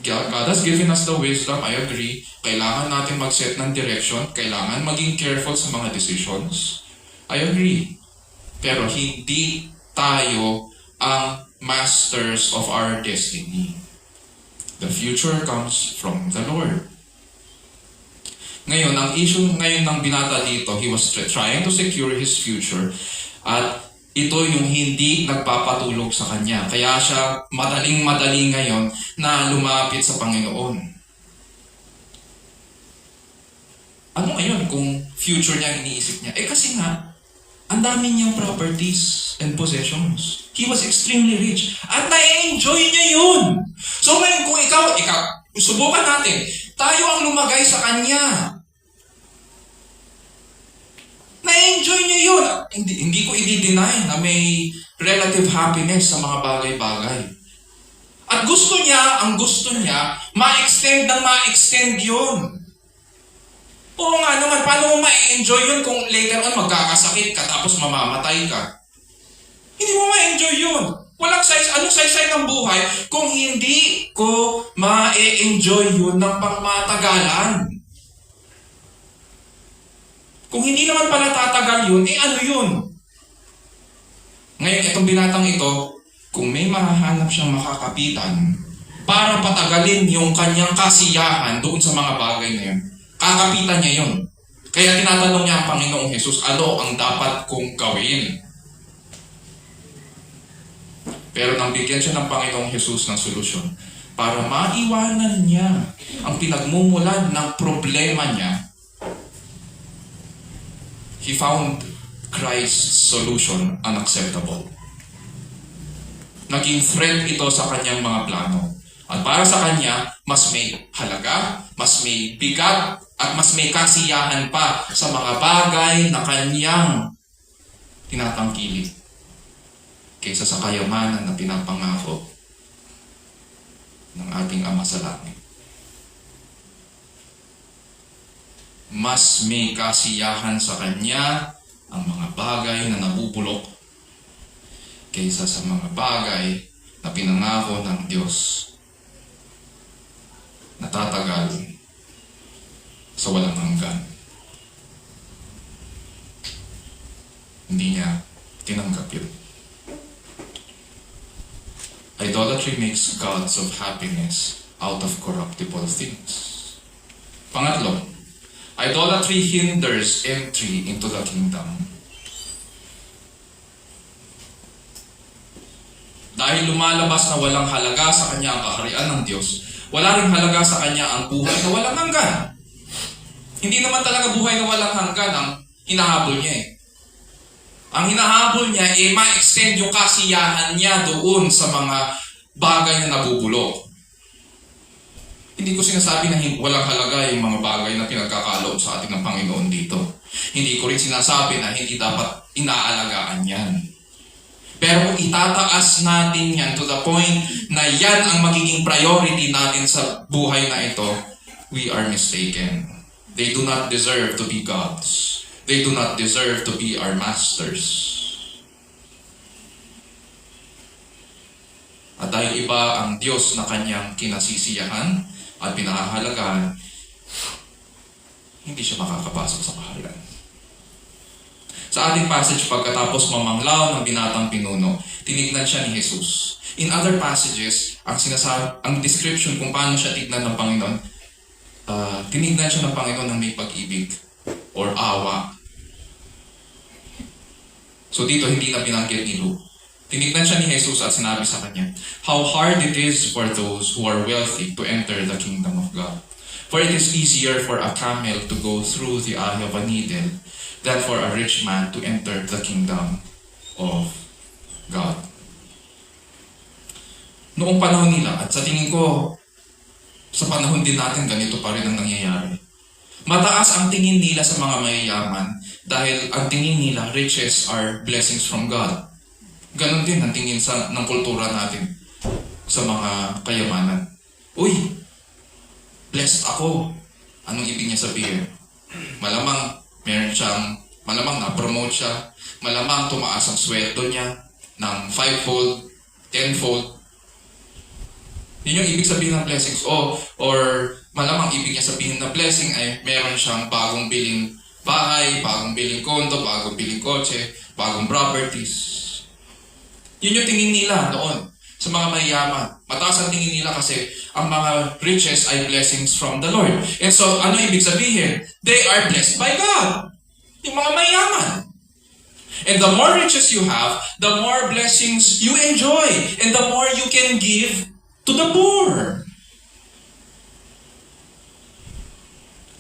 God has given us the wisdom, I agree. Kailangan natin mag-set ng direction. Kailangan maging careful sa mga decisions. I agree. Pero hindi tayo ang masters of our destiny. The future comes from the Lord. Ngayon, ang issue ngayon ng binata dito, he was trying to secure his future at ito yung hindi nagpapatulog sa kanya. Kaya siya madaling-madali ngayon na lumapit sa Panginoon. Ano ngayon kung future niya iniisip niya? Kasi nga, ang dami niyang properties and possessions. He was extremely rich. At na-enjoy niya yun. So ngayon kung ikaw, subukan natin. Tayo ang lumagay sa kanya. Na-enjoy niya yun. Hindi ko i-deny na may relative happiness sa mga bagay-bagay. At ang gusto niya, ma-extend ng ma-extend yun. Oo nga naman, paano mo ma-enjoy yun kung later on magkakasakit ka tapos mamamatay ka? Hindi mo ma-enjoy yun. Anong saysay ng buhay kung hindi ko ma-enjoy yun ng pangmatagalan? Kung hindi naman pala tatagal yun, ano yun? Ngayon, itong binatang ito, kung may mahahanap siyang makakapitan para patagalin yung kanyang kasiyahan doon sa mga bagay na yun, kakapitan niya yun. Kaya tinatanong niya ang Panginoong Jesus, ano ang dapat kong gawin? Pero nang bigyan siya ng Panginoong Jesus ng solusyon, para maiwanan niya ang pinagmumulan ng problema niya, he found Christ's solution unacceptable. Naging threat ito sa kanyang mga plano. At para sa kanya, mas may halaga, mas may bigat, at mas may kasiyahan pa sa mga bagay na kanyang tinatangkilik kaysa sa kayamanan na pinapangako ng ating Ama sa langit. Mas may kasiyahan sa kanya ang mga bagay na nabubulok kaysa sa mga bagay na pinangako ng Diyos na tatagal sa walang hanggan. Hindi niya tinanggap yun. Idolatry makes gods of happiness out of corruptible things. Pangatlo, idolatry hinders entry into the kingdom. Dahil lumalabas na walang halaga sa kanya ang kaharian ng Diyos, wala ring halaga sa kanya ang buhay na walang hanggan. Hindi naman talaga buhay na walang hanggan ang hinahabol niya eh. Ang hinahabol niya ma-extend yung kasiyahan niya doon sa mga bagay na nabubulok. Hindi ko sinasabi na walang halaga yung mga bagay na pinagkakaloob sa atin ng Panginoon dito. Hindi ko rin sinasabi na hindi dapat inaalagaan yan. Pero kung itataas natin yan to the point na yan ang magiging priority natin sa buhay na ito, we are mistaken. They do not deserve to be gods. They do not deserve to be our masters. At dahil dahil iba ang Diyos na kanyang kinasisiyahan at pinahahalagahan, hindi siya makakapasok sa kaharian. Sa ating passage, pagkatapos mamanglaw ng binatang pinuno, tinignan siya ni Jesus. In other passages, ang description kung paano siya tignan ng Panginoon, tinignan siya ng Panginoon ng may pag-ibig or awa. So dito, hindi na binanggit ni Luke. Tinignan siya ni Jesus at sinabi sa kanya, "How hard it is for those who are wealthy to enter the kingdom of God. For it is easier for a camel to go through the eye of a needle than for a rich man to enter the kingdom of God." Noong panahon nila, at sa tingin ko, sa panahon din natin, ganito pa rin ang nangyayari. Mataas ang tingin nila sa mga mayayaman dahil ang tingin nila, riches are blessings from God. Ganon din ang tingin ng kultura natin sa mga kayamanan. Uy, blessed ako. Anong ibig niya sabihin? Malamang malamang na-promote siya, malamang tumaas ang sweldo niya ng 5-fold, 10-fold. Yun yung ibig sabihin ng blessings. Or malamang ibig niya sabihin na blessing ay meron siyang bagong biling bahay, bagong biling kondo, bagong biling kotse, bagong properties. Yun yung tingin nila noon sa mga mayayaman. Mataas ang tingin nila kasi ang mga riches ay blessings from the Lord. And so, ano ibig sabihin? They are blessed by God. Yung mga mayayaman. And the more riches you have, the more blessings you enjoy. And the more you can give to the poor.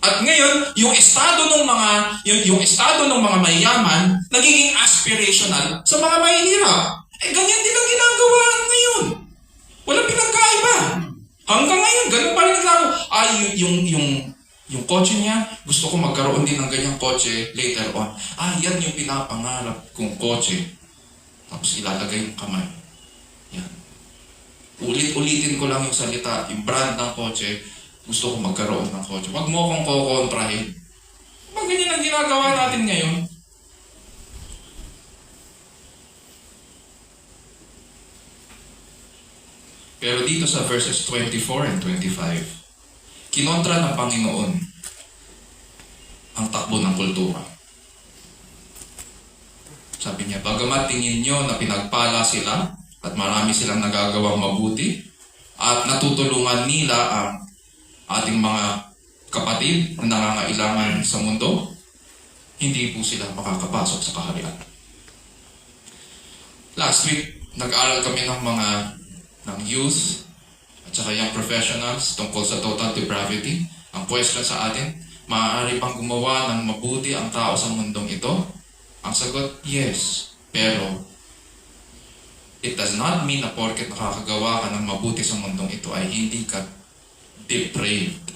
At ngayon, yung estado ng mga mayayaman nagiging aspirational sa mga mahihirap. Ganyan din ang ginagawa ngayon. Walang pinagkaiba. Hanggang ngayon, ganun pa rin naglago. Yung kotse niya, gusto ko magkaroon din ng ganyang kotse later on. Yan yung pinapangarap kong kotse. Tapos ilalagay yung kamay. Yan. Ulit-ulitin ko lang yung salita, yung brand ng kotse, gusto ko magkaroon ng kotse. Huwag mo akong kukontrahin. Ganyan ang ginagawa natin ngayon. Pero dito sa verses 24 and 25, kinontra ng Panginoon ang takbo ng kultura. Sabi niya, bagamat tingin nyo na pinagpala sila at marami silang nagagawang mabuti at natutulungan nila ang ating mga kapatid na nangangailangan sa mundo, hindi po sila makakapasok sa kaharian. Last week, nag-aaral kami ng youth at saka young professionals tungkol sa total depravity. Ang question sa atin, maaari bang gumawa ng mabuti ang tao sa mundong ito? Ang sagot, yes. Pero, it does not mean na porket nakakagawa ka ng mabuti sa mundong ito ay hindi ka depraved.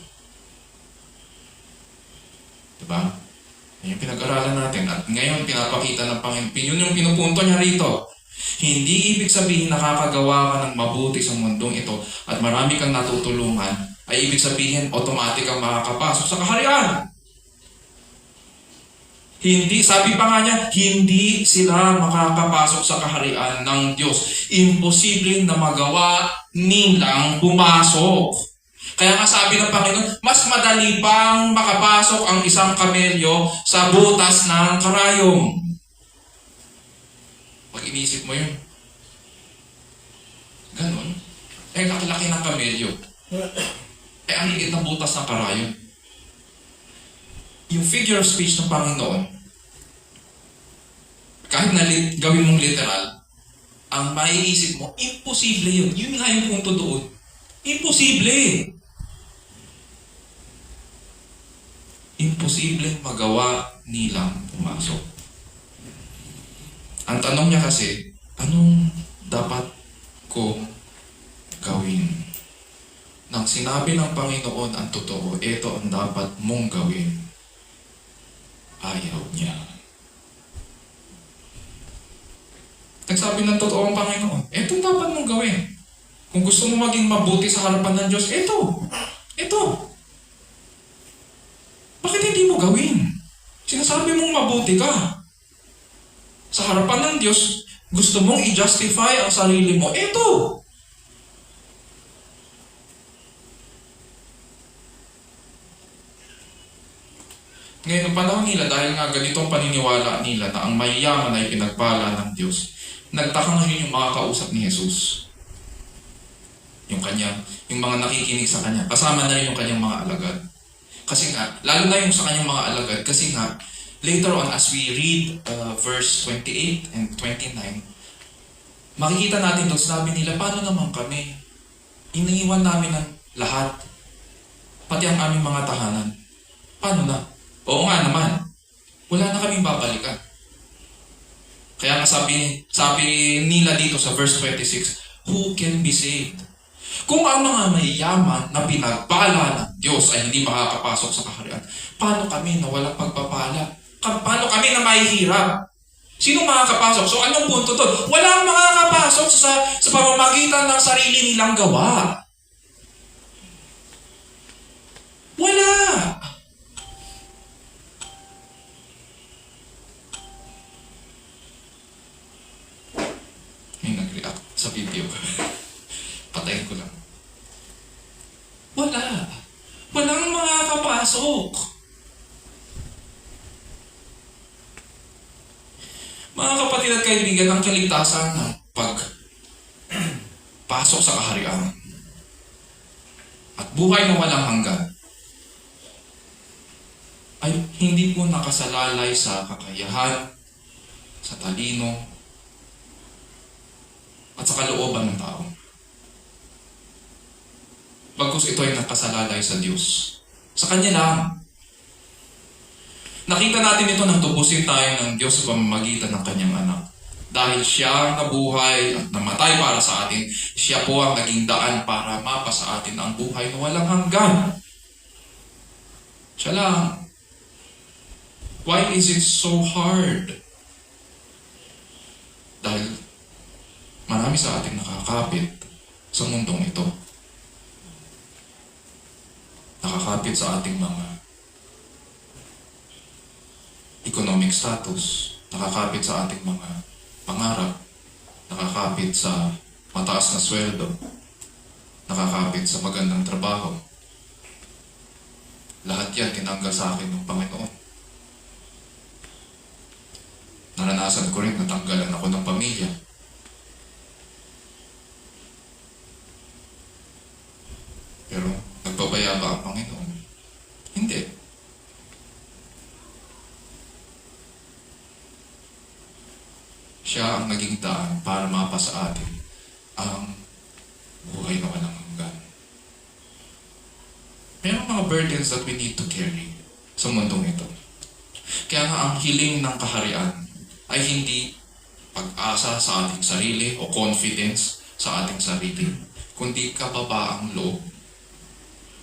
Diba? Yan yung pinag-aralan natin. At ngayon, pinapakita ng Panginoon. Yun yung pinupunto niya rito. Hindi ibig sabihin nakakagawa ka ng mabuti sa mundong ito at marami kang natutulungan, ay ibig sabihin automatic kang makakapasok sa kaharian. Hindi, sabi pa nga niya, hindi sila makakapasok sa kaharian ng Diyos. Imposible na magawa nilang pumasok. Kaya nga sabi ng Panginoon, mas madali pang makapasok ang isang kamelyo sa butas ng karayom. Pag inisip mo yun, ganun. Laki-laki ng kamelyo. Ang liit ng butas ng karayom. Yung figure of speech ng Panginoon, kahit na gawin mong literal, ang maiisip mo, imposible yun. Yun nga yung punto doon. Imposible. Imposible magawa nilang pumasok. Ang tanong niya kasi, anong dapat kong gawin? Nang sinabi ng Panginoon ang totoo, ito ang dapat mong gawin. Ayaw niya. Nagsabi ng totoo ang Panginoon, ito ang dapat mong gawin. Kung gusto mo maging mabuti sa harapan ng Diyos, ito. Bakit hindi mo gawin? Sinasabi mong mabuti ka. Sa harapan ng Diyos, gusto mong i-justify ang sarili mo, ito. Ngayon, ang panahon nila, dahil nga ganitong paniniwala nila na ang mayayaman ay pinagpala ng Diyos, nagtaka ngayon yung mga kausap ni Jesus. Yung mga nakikinig sa kanya. Kasama na rin yung kanyang mga alagad. Kasi nga, lalo na yung sa kanyang mga alagad, kasi nga, later on, as we read verse 28 and 29, makikita natin doon, sinabi nila, paano naman kami? Iniiwan namin ang lahat. Pati ang aming mga tahanan. Paano na? Oo nga naman. Wala na kaming babalikan. Kaya nga sabi nila dito sa verse 26, who can be saved? Kung ang mga mayayaman na pinagpala ng Diyos ay hindi makakapasok sa kaharian, paano kami na walang pagpapala? Paano kami na mahihirap? Sino makakapasok? So anong punto doon? Walang makakapasok sa pamamagitan ng sarili nilang gawa. Wala! May nag-react sa video. Patayin ko lang. Wala. Walang makakapasok. Mga kapatid at kaibigan, ang kaligtasan ng pasok sa kaharian at buhay na walang hanggan ay hindi po nakasalalay sa kakayahan, sa talino, at sa kalooban ng tao. Bagkus ito ay nakasalalay sa Diyos. Sa Kanya lang. Nakita natin ito nang tubusin tayo ng Diyos sa pamamagitan ng Kanyang anak. Dahil siya nabuhay at namatay para sa atin, siya po ang naging daan para mapa sa atin ang buhay na walang hanggan. Siya lang. Why is it so hard? Dahil marami sa ating nakakapit sa mundong ito. Nakakapit sa ating mga economic status, nakakapit sa ating mga pangarap, nakakapit sa mataas na sweldo, nakakapit sa magandang trabaho. Lahat yan tinanggal sa akin ng Panginoon. Naranasan ko rin natanggalan ako ng pamilya. Pero nagpabaya ba ang Panginoon? Hindi. Siya ang naging daan para mapa sa atin ang buhay na walang hanggan. Mayroong mga burdens that we need to carry sa mundong ito. Kaya nga ang hiling ng kaharian ay hindi pag-asa sa ating sarili o confidence sa ating sarili, kundi kababaang loob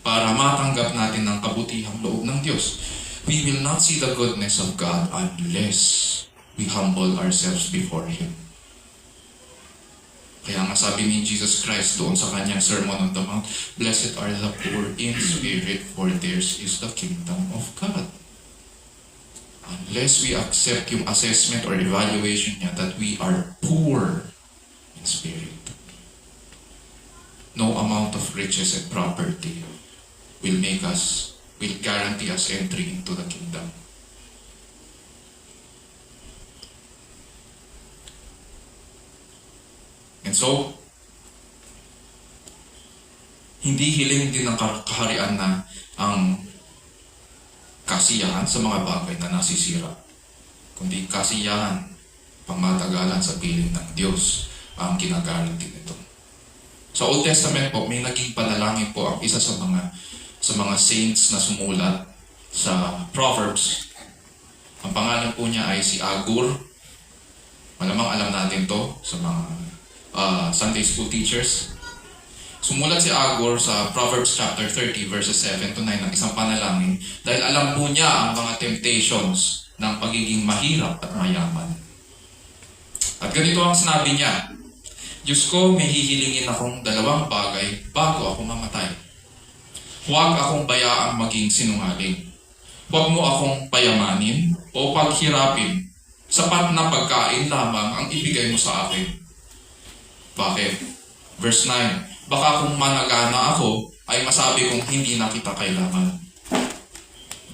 para matanggap natin ang kabutihang loob ng Diyos. We will not see the goodness of God unless we humble ourselves before Him. Kaya nga sabi ni Jesus Christ doon sa kanyang Sermon on the Mount, blessed are the poor in spirit, for theirs is the kingdom of God. Unless we accept yung assessment or evaluation niya that we are poor in spirit, no amount of riches and property will guarantee us entry into the kingdom. And so, hindi hiling din ng kaharian na ang kasiyahan sa mga bagay na nasisira, kundi kasiyahan, pangmatagalan sa piling ng Diyos ang kinagaranti nito. Sa Old Testament po, may naging panalangin po ang isa sa mga saints na sumulat sa Proverbs. Ang pangalan po niya ay si Agur. Malamang alam natin to sa mga Sunday school teachers. Sumulat si Agur sa Proverbs chapter 30 verses 7 to 9 ng isang panalangin dahil alam po niya ang mga temptations ng pagiging mahirap at mayaman. At ganito ang sinabi niya, Diyos ko, may hihilingin akong dalawang bagay bago ako mamatay. Huwag akong bayaang maging sinungaling. Huwag mo akong payamanin o paghirapin. Sapat na pagkain lamang ang ibigay mo sa akin. Bakit? Verse 9, baka kung managana ako, ay masabi kong hindi na kita kailangan.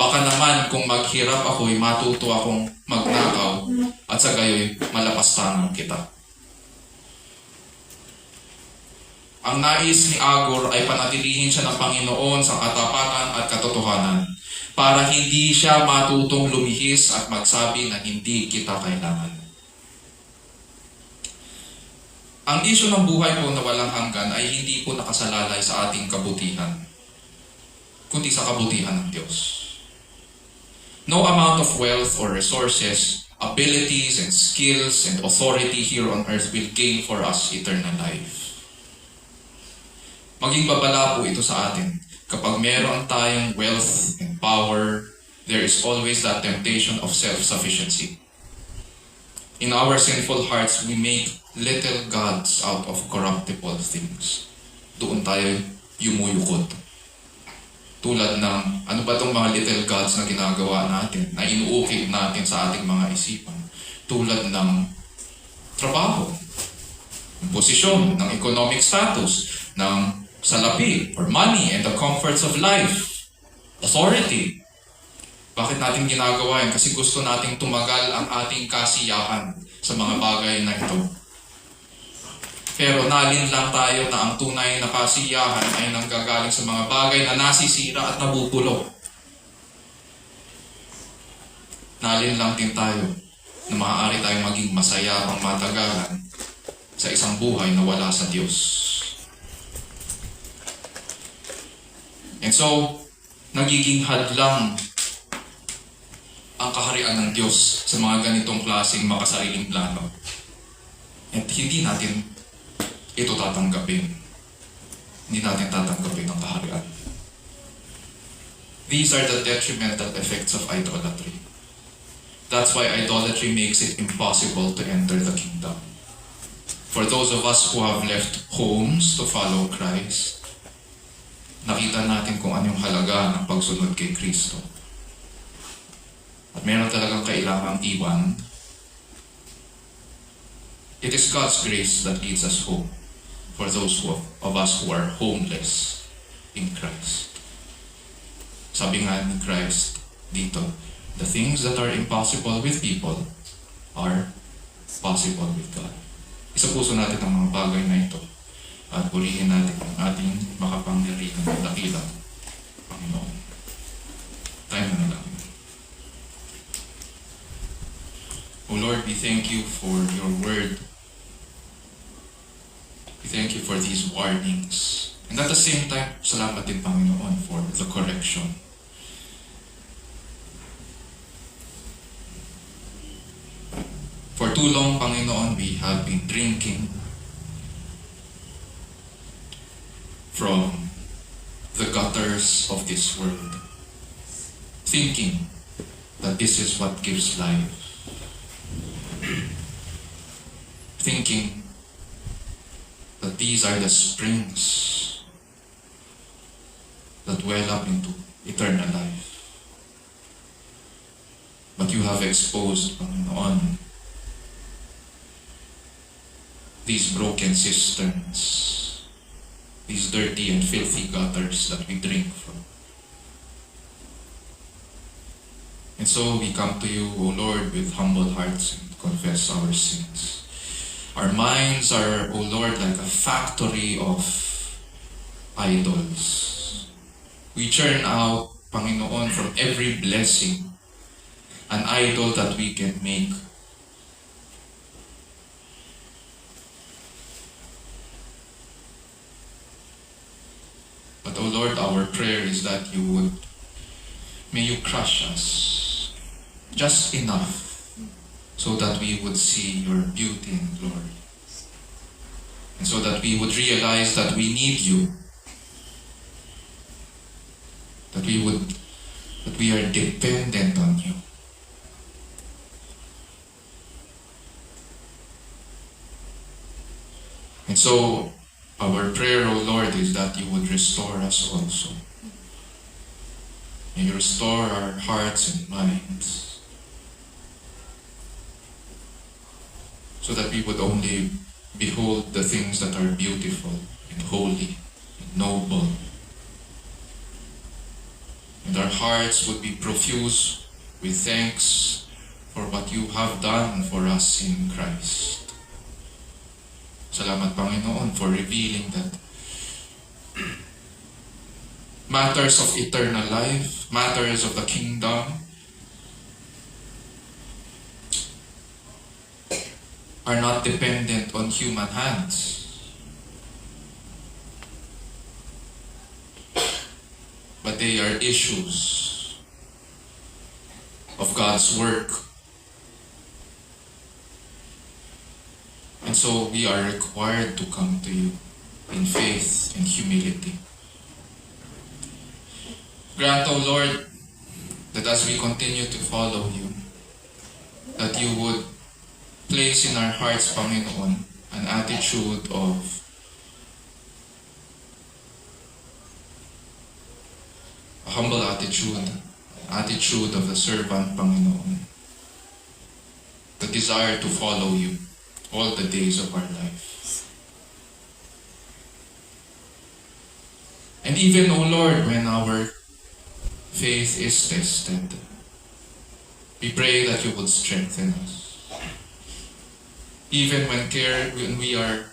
Baka naman kung maghirap ako'y matuto akong magnakaw at sa gayoy malapastangan kita. Ang nais ni Agur ay panatilihin siya ng Panginoon sa katapatan at katotohanan para hindi siya matutong lumihis at magsabi na hindi kita kailangan. Ang isyu ng buhay po na walang hanggan ay hindi po nakasalalay sa ating kabutihan, kundi sa kabutihan ng Diyos. No amount of wealth or resources, abilities and skills and authority here on earth will gain for us eternal life. Maging babala po ito sa atin. Kapag meron tayong wealth and power, there is always that temptation of self-sufficiency. In our sinful hearts, we make little gods out of corruptible things. Doon tayo yumuyukod. Tulad ng, ano ba itong mga little gods na ginagawa natin, na inuukit natin sa ating mga isipan? Tulad ng trabaho, ng posisyon, ng economic status, ng salapi or money and the comforts of life, authority. Bakit natin ginagawa yan? Kasi gusto nating tumagal ang ating kasiyahan sa mga bagay na ito. Pero nalin lang tayo na ang tunay na kasiyahan ay nanggagaling sa mga bagay na nasisira at nabubulok. Nalin lang din tayo na maaari tayong maging masaya ang matagalan sa isang buhay na wala sa Diyos. And so, nagiging hadlang ang kaharian ng Diyos sa mga ganitong klaseng makasariling plano. At hindi natin ito tatanggapin. Hindi natin tatanggapin ang kaharian. These are the detrimental effects of idolatry. That's why idolatry makes it impossible to enter the kingdom. For those of us who have left homes to follow Christ, nakita natin kung anong halaga ng pagsunod kay Kristo. At meron talagang kailangang iwan. It is God's grace that leads us home for those of us who are homeless in Christ. Sabi nga ni Christ dito, the things that are impossible with people are possible with God. Isa puso natin ang mga bagay na ito at purihin natin ang ating makapangyarihan at dakilang Panginoon. Tayo na lang. O Lord, we thank you for your word. We thank you for these warnings. And at the same time, salamat din Panginoon for the correction. For too long, Panginoon, we have been drinking from the gutters of this world, thinking that this is what gives life, thinking that these are the springs that well up into eternal life. But you have exposed, Panginoon, these broken cisterns, these dirty and filthy gutters that we drink from. And so we come to you, O Lord, with humble hearts and confess our sins. Our minds are, O Lord, like a factory of idols. We churn out, Panginoon, from every blessing, an idol that we can make. But, O Lord, our prayer is that may you crush us just enough so that we would see your beauty and glory. And so that we would realize that we need you. That we are dependent on you. And so, our prayer, O Lord, is that you would restore us also. May you restore our hearts and minds so that we would only behold the things that are beautiful and holy and noble. And our hearts would be profuse with thanks for what you have done for us in Christ. Salamat, Panginoon, for revealing that matters of eternal life, matters of the kingdom, are not dependent on human hands, but they are issues of God's work. And so we are required to come to you in faith and humility. Grant, O Lord, that as we continue to follow you, that you would place in our hearts, Panginoon, an attitude of a humble attitude of the servant, Panginoon, the desire to follow you all the days of our life. And even, O Lord, when our faith is tested, we pray that you would strengthen us. Even when we are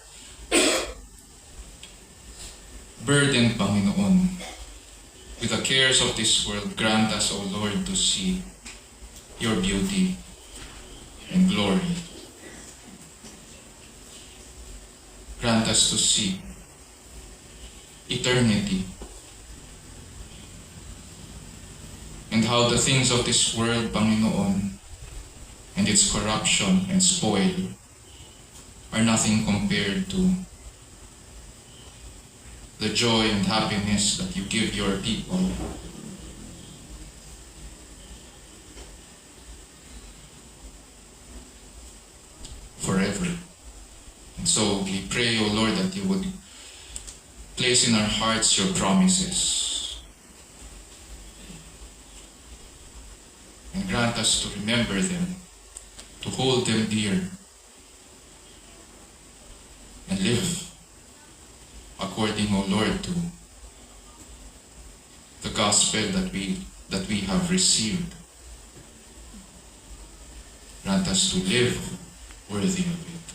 burdened, Panginoon, with the cares of this world, grant us, O Lord, to see your beauty and glory. Grant us to see eternity and how the things of this world, Panginoon, and its corruption and spoil are nothing compared to the joy and happiness that you give your people. Forever. And so we pray, O Lord, that you would place in our hearts your promises and grant us to remember them, to hold them dear, and live according, O Lord, to the gospel that we have received. Grant us to live worthy of it.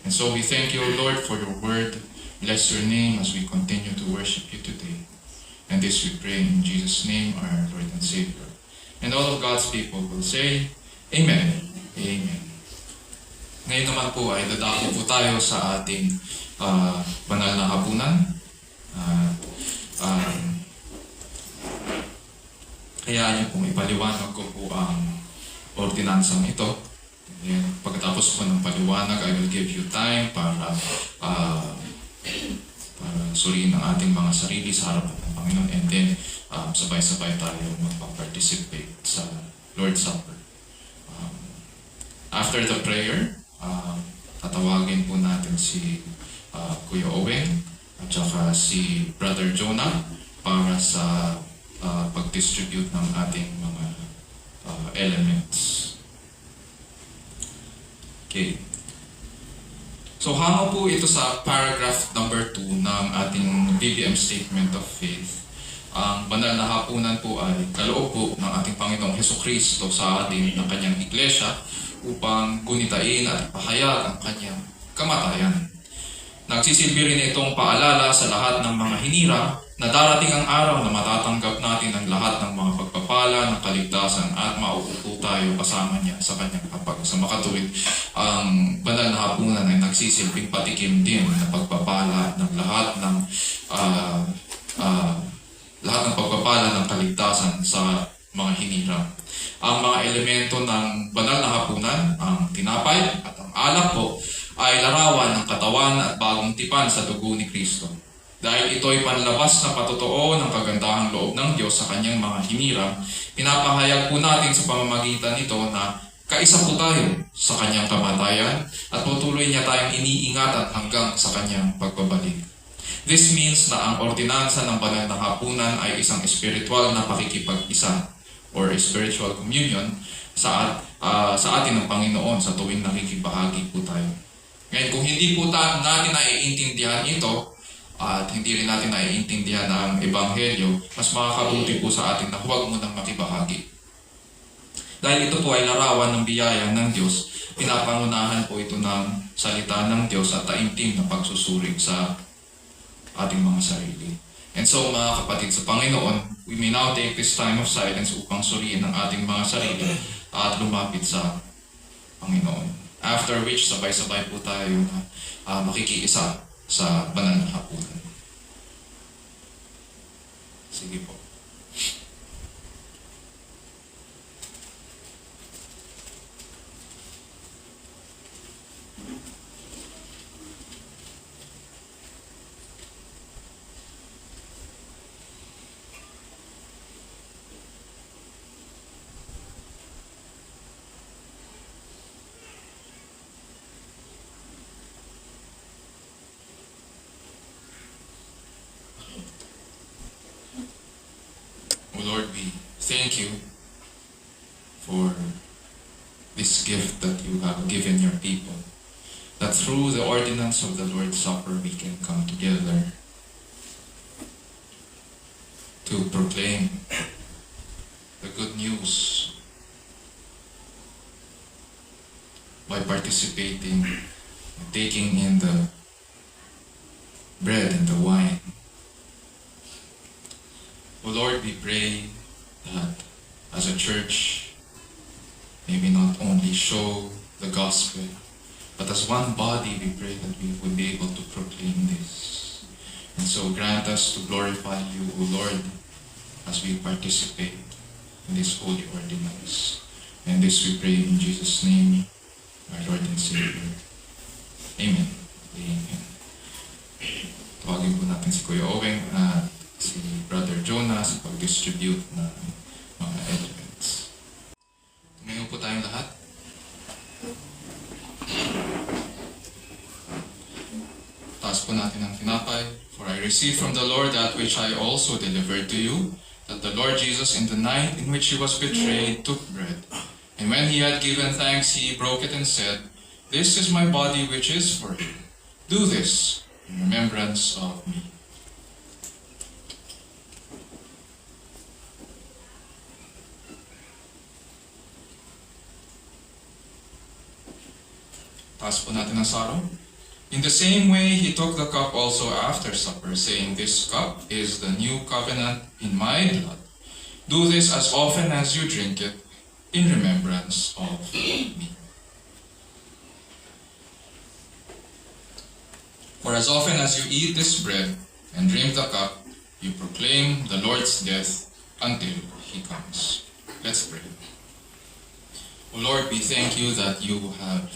And so we thank you, O Lord, for your word. Bless your name as we continue to worship you today. And this we pray in Jesus' name, our Lord and Savior. And all of God's people will say, Amen. Amen. Ngayon naman po ay dadako po tayo sa ating banal na hapunan. Kaya niyo pong ipaliwanag ko po ang ordinansang ito. And pagkatapos po ng paliwanag, I will give you time para suriin ang ating mga sarili sa harapan ng Panginoon, and then sabay-sabay tayo magpa-participate sa Lord's Supper. After the prayer, tatawagin po natin si Kuya Owen at saka si Brother Jonah para sa pag-distribute ng ating mga elements. Okay. So hango po ito sa paragraph number 2 ng ating BBM Statement of Faith. Ang banal na hapunan po ay kaloob po ng ating Panginoong Hesukristo sa atin ng kanyang iglesia upang gunitain at ipahayag ang kanyang kamatayan. Nagsisilbi rin itong paalala sa lahat ng mga hinirang na darating ang araw na matatanggap natin ang lahat ng mga pagpapala ng kaligtasan at mauupo tayo kasama niya sa kanyang kapag. Sa makatuwid, ang banal na hapunan ay nagsisilbing patikim din na pagpapala ng lahat ng pagpapala ng kaligtasan sa mga hinirang. Ang mga elemento ng banal na hapunan, ang tinapay at ang alak po, ay larawan ng katawan at bagong tipan sa dugo ni Kristo. Dahil ito'y panlabas na patotoo ng kagandahang loob ng Diyos sa kanyang mga hinirang, pinapahayag po natin sa pamamagitan nito na kaisa po tayo sa kanyang kamatayan at patuloy niya tayong iniingatan hanggang sa kanyang pagbabalik. This means na ang ordinansa ng banal na hapunan ay isang spiritual na pakikipag-isa or spiritual communion sa atin ng Panginoon sa tuwing nakikibahagi po tayo. Ngayon, kung hindi po natin naiintindihan ito, at hindi rin natin naiintindihan ang Ebanghelyo, mas makakabuti po sa atin na huwag mo nang makibahagi. Dahil ito po ay larawan ng biyaya ng Diyos, pinapangunahan po ito ng salita ng Diyos at taimtim na pagsusurig sa ating mga sarili. And so mga kapatid sa Panginoon, we may now take this time of silence upang suriin ang ating mga sarili at lumapit sa Panginoon. After which, sabay-sabay po tayo na makikiisa sa banal na hapunan. Sige po. O Lord, we thank you for this gift that you have given your people, that through the ordinance of the Lord's Supper we can come together to proclaim the good news by participating, taking in the bread and the wine. O Lord, we pray that as a church, may we not only show the gospel, but as one body, we pray that we would be able to proclaim this. And so grant us to glorify you, O Lord, as we participate in this holy ordinance. And this we pray in Jesus' name, our Lord and Savior. Amen. Amen. Tawagin po natin si Kuya Oweng at si Brother Jonah sa pag-distribute ng mga elements. Tumayo po tayong lahat. Taas po natin ang tinapay. For I received from the Lord that which I also delivered to you, that the Lord Jesus in the night in which he was betrayed took bread. And when he had given thanks, he broke it and said, "This is my body which is for you. Do this in remembrance of me." Taas po natin ang sarong. In the same way, he took the cup also after supper, saying, "This cup is the new covenant in my blood. Do this as often as you drink it in remembrance of me." For as often as you eat this bread and drink the cup, you proclaim the Lord's death until he comes. Let's pray. O Lord, we thank you that you have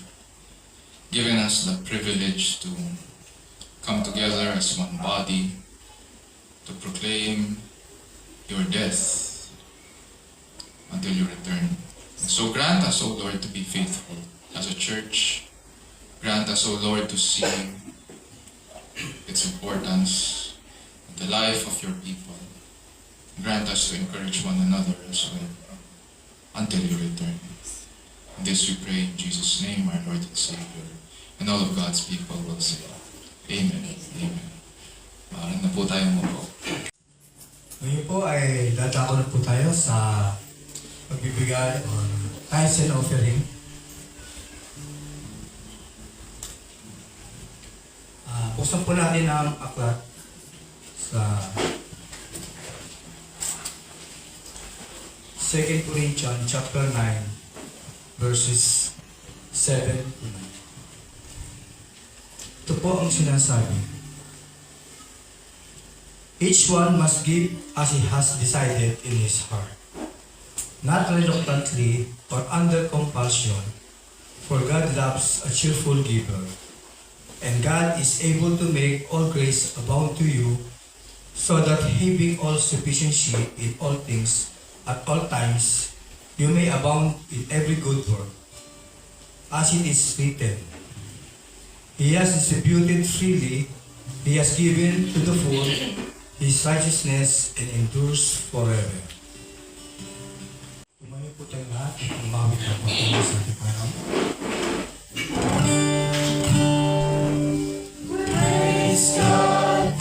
given us the privilege to come together as one body to proclaim your death until you return. And so grant us, O Lord, to be faithful as a church. Grant us, O Lord, to see its importance in the life of your people. Grant us to encourage one another as well until you return. And this we pray in Jesus' name, our Lord and Savior. And all of God's people will say, Amen. Amen. Maaari na po tayong umupo. Ngayon po ay dadako na po tayo sa pagbibigay or tithes and offering. Buksan po natin ang aklat sa 2 Corinthians chapter 9 verses 7 to 9. Ito po ang sinasabi. Each one must give as he has decided in his heart, not reluctantly or under compulsion, for God loves a cheerful giver. And God is able to make all grace abound to you, so that having all sufficiency in all things at all times, you may abound in every good work. As it is written, He has distributed freely, He has given to the full, His righteousness and endures forever. Tumayo po tayo lahat, umawit na po tayo sa ating Panginoon. Praise God.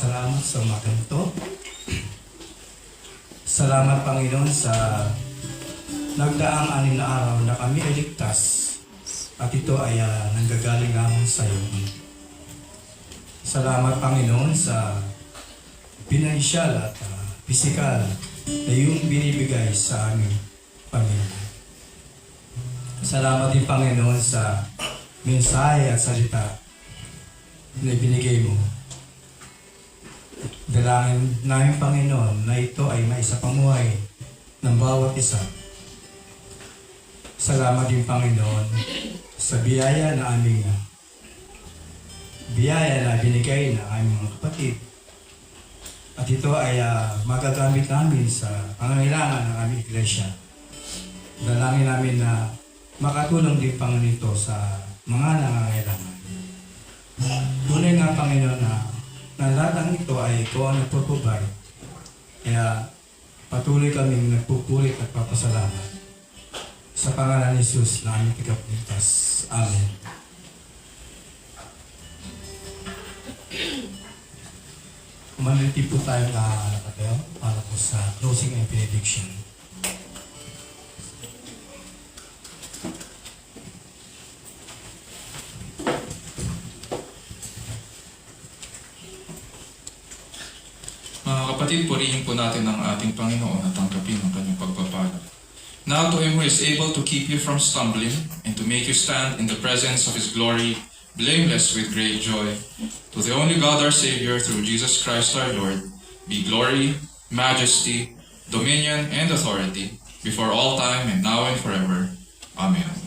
salamat sa umagang ito. Salamat, Panginoon, sa nagdaang 6 na araw na kami ay ligtas at ito ay nanggagaling lamang sa iyo. Salamat, Panginoon, sa pinansyal at pisikal na iyong binibigay sa aming pamilya. Salamat din, Panginoon, sa mensahe at salita na ibinigay mo. Dalangin namin, Panginoon, na ito ay maisapamuhay ng bawat isa. Salamat din, Panginoon, sa biyaya na binigay na aming mga kapatid. At ito ay magagamit namin sa pangangailangan ng aming iglesia. Dalangin namin na makatulong din, Panginoon, ito sa mga nangangailangan. Tunay nga, Panginoon, na lahat ng ito ay ikaw ang nagpo-provide. Kaya patuloy kaming nagpupulit at papasalamat. Sa pangalan ni Jesus na aming tagapagligtas. Amen. Manaliti po tayo para po sa closing and benediction. Mga kapatid, purihin po natin ang ating Panginoon at tanggapin ang kanyang pagpapala. Now to Him who is able to keep you from stumbling and to make you stand in the presence of His glory, blameless with great joy. To the only God our Savior, through Jesus Christ our Lord, be glory, majesty, dominion, and authority, before all time and now and forever. Amen. Amen.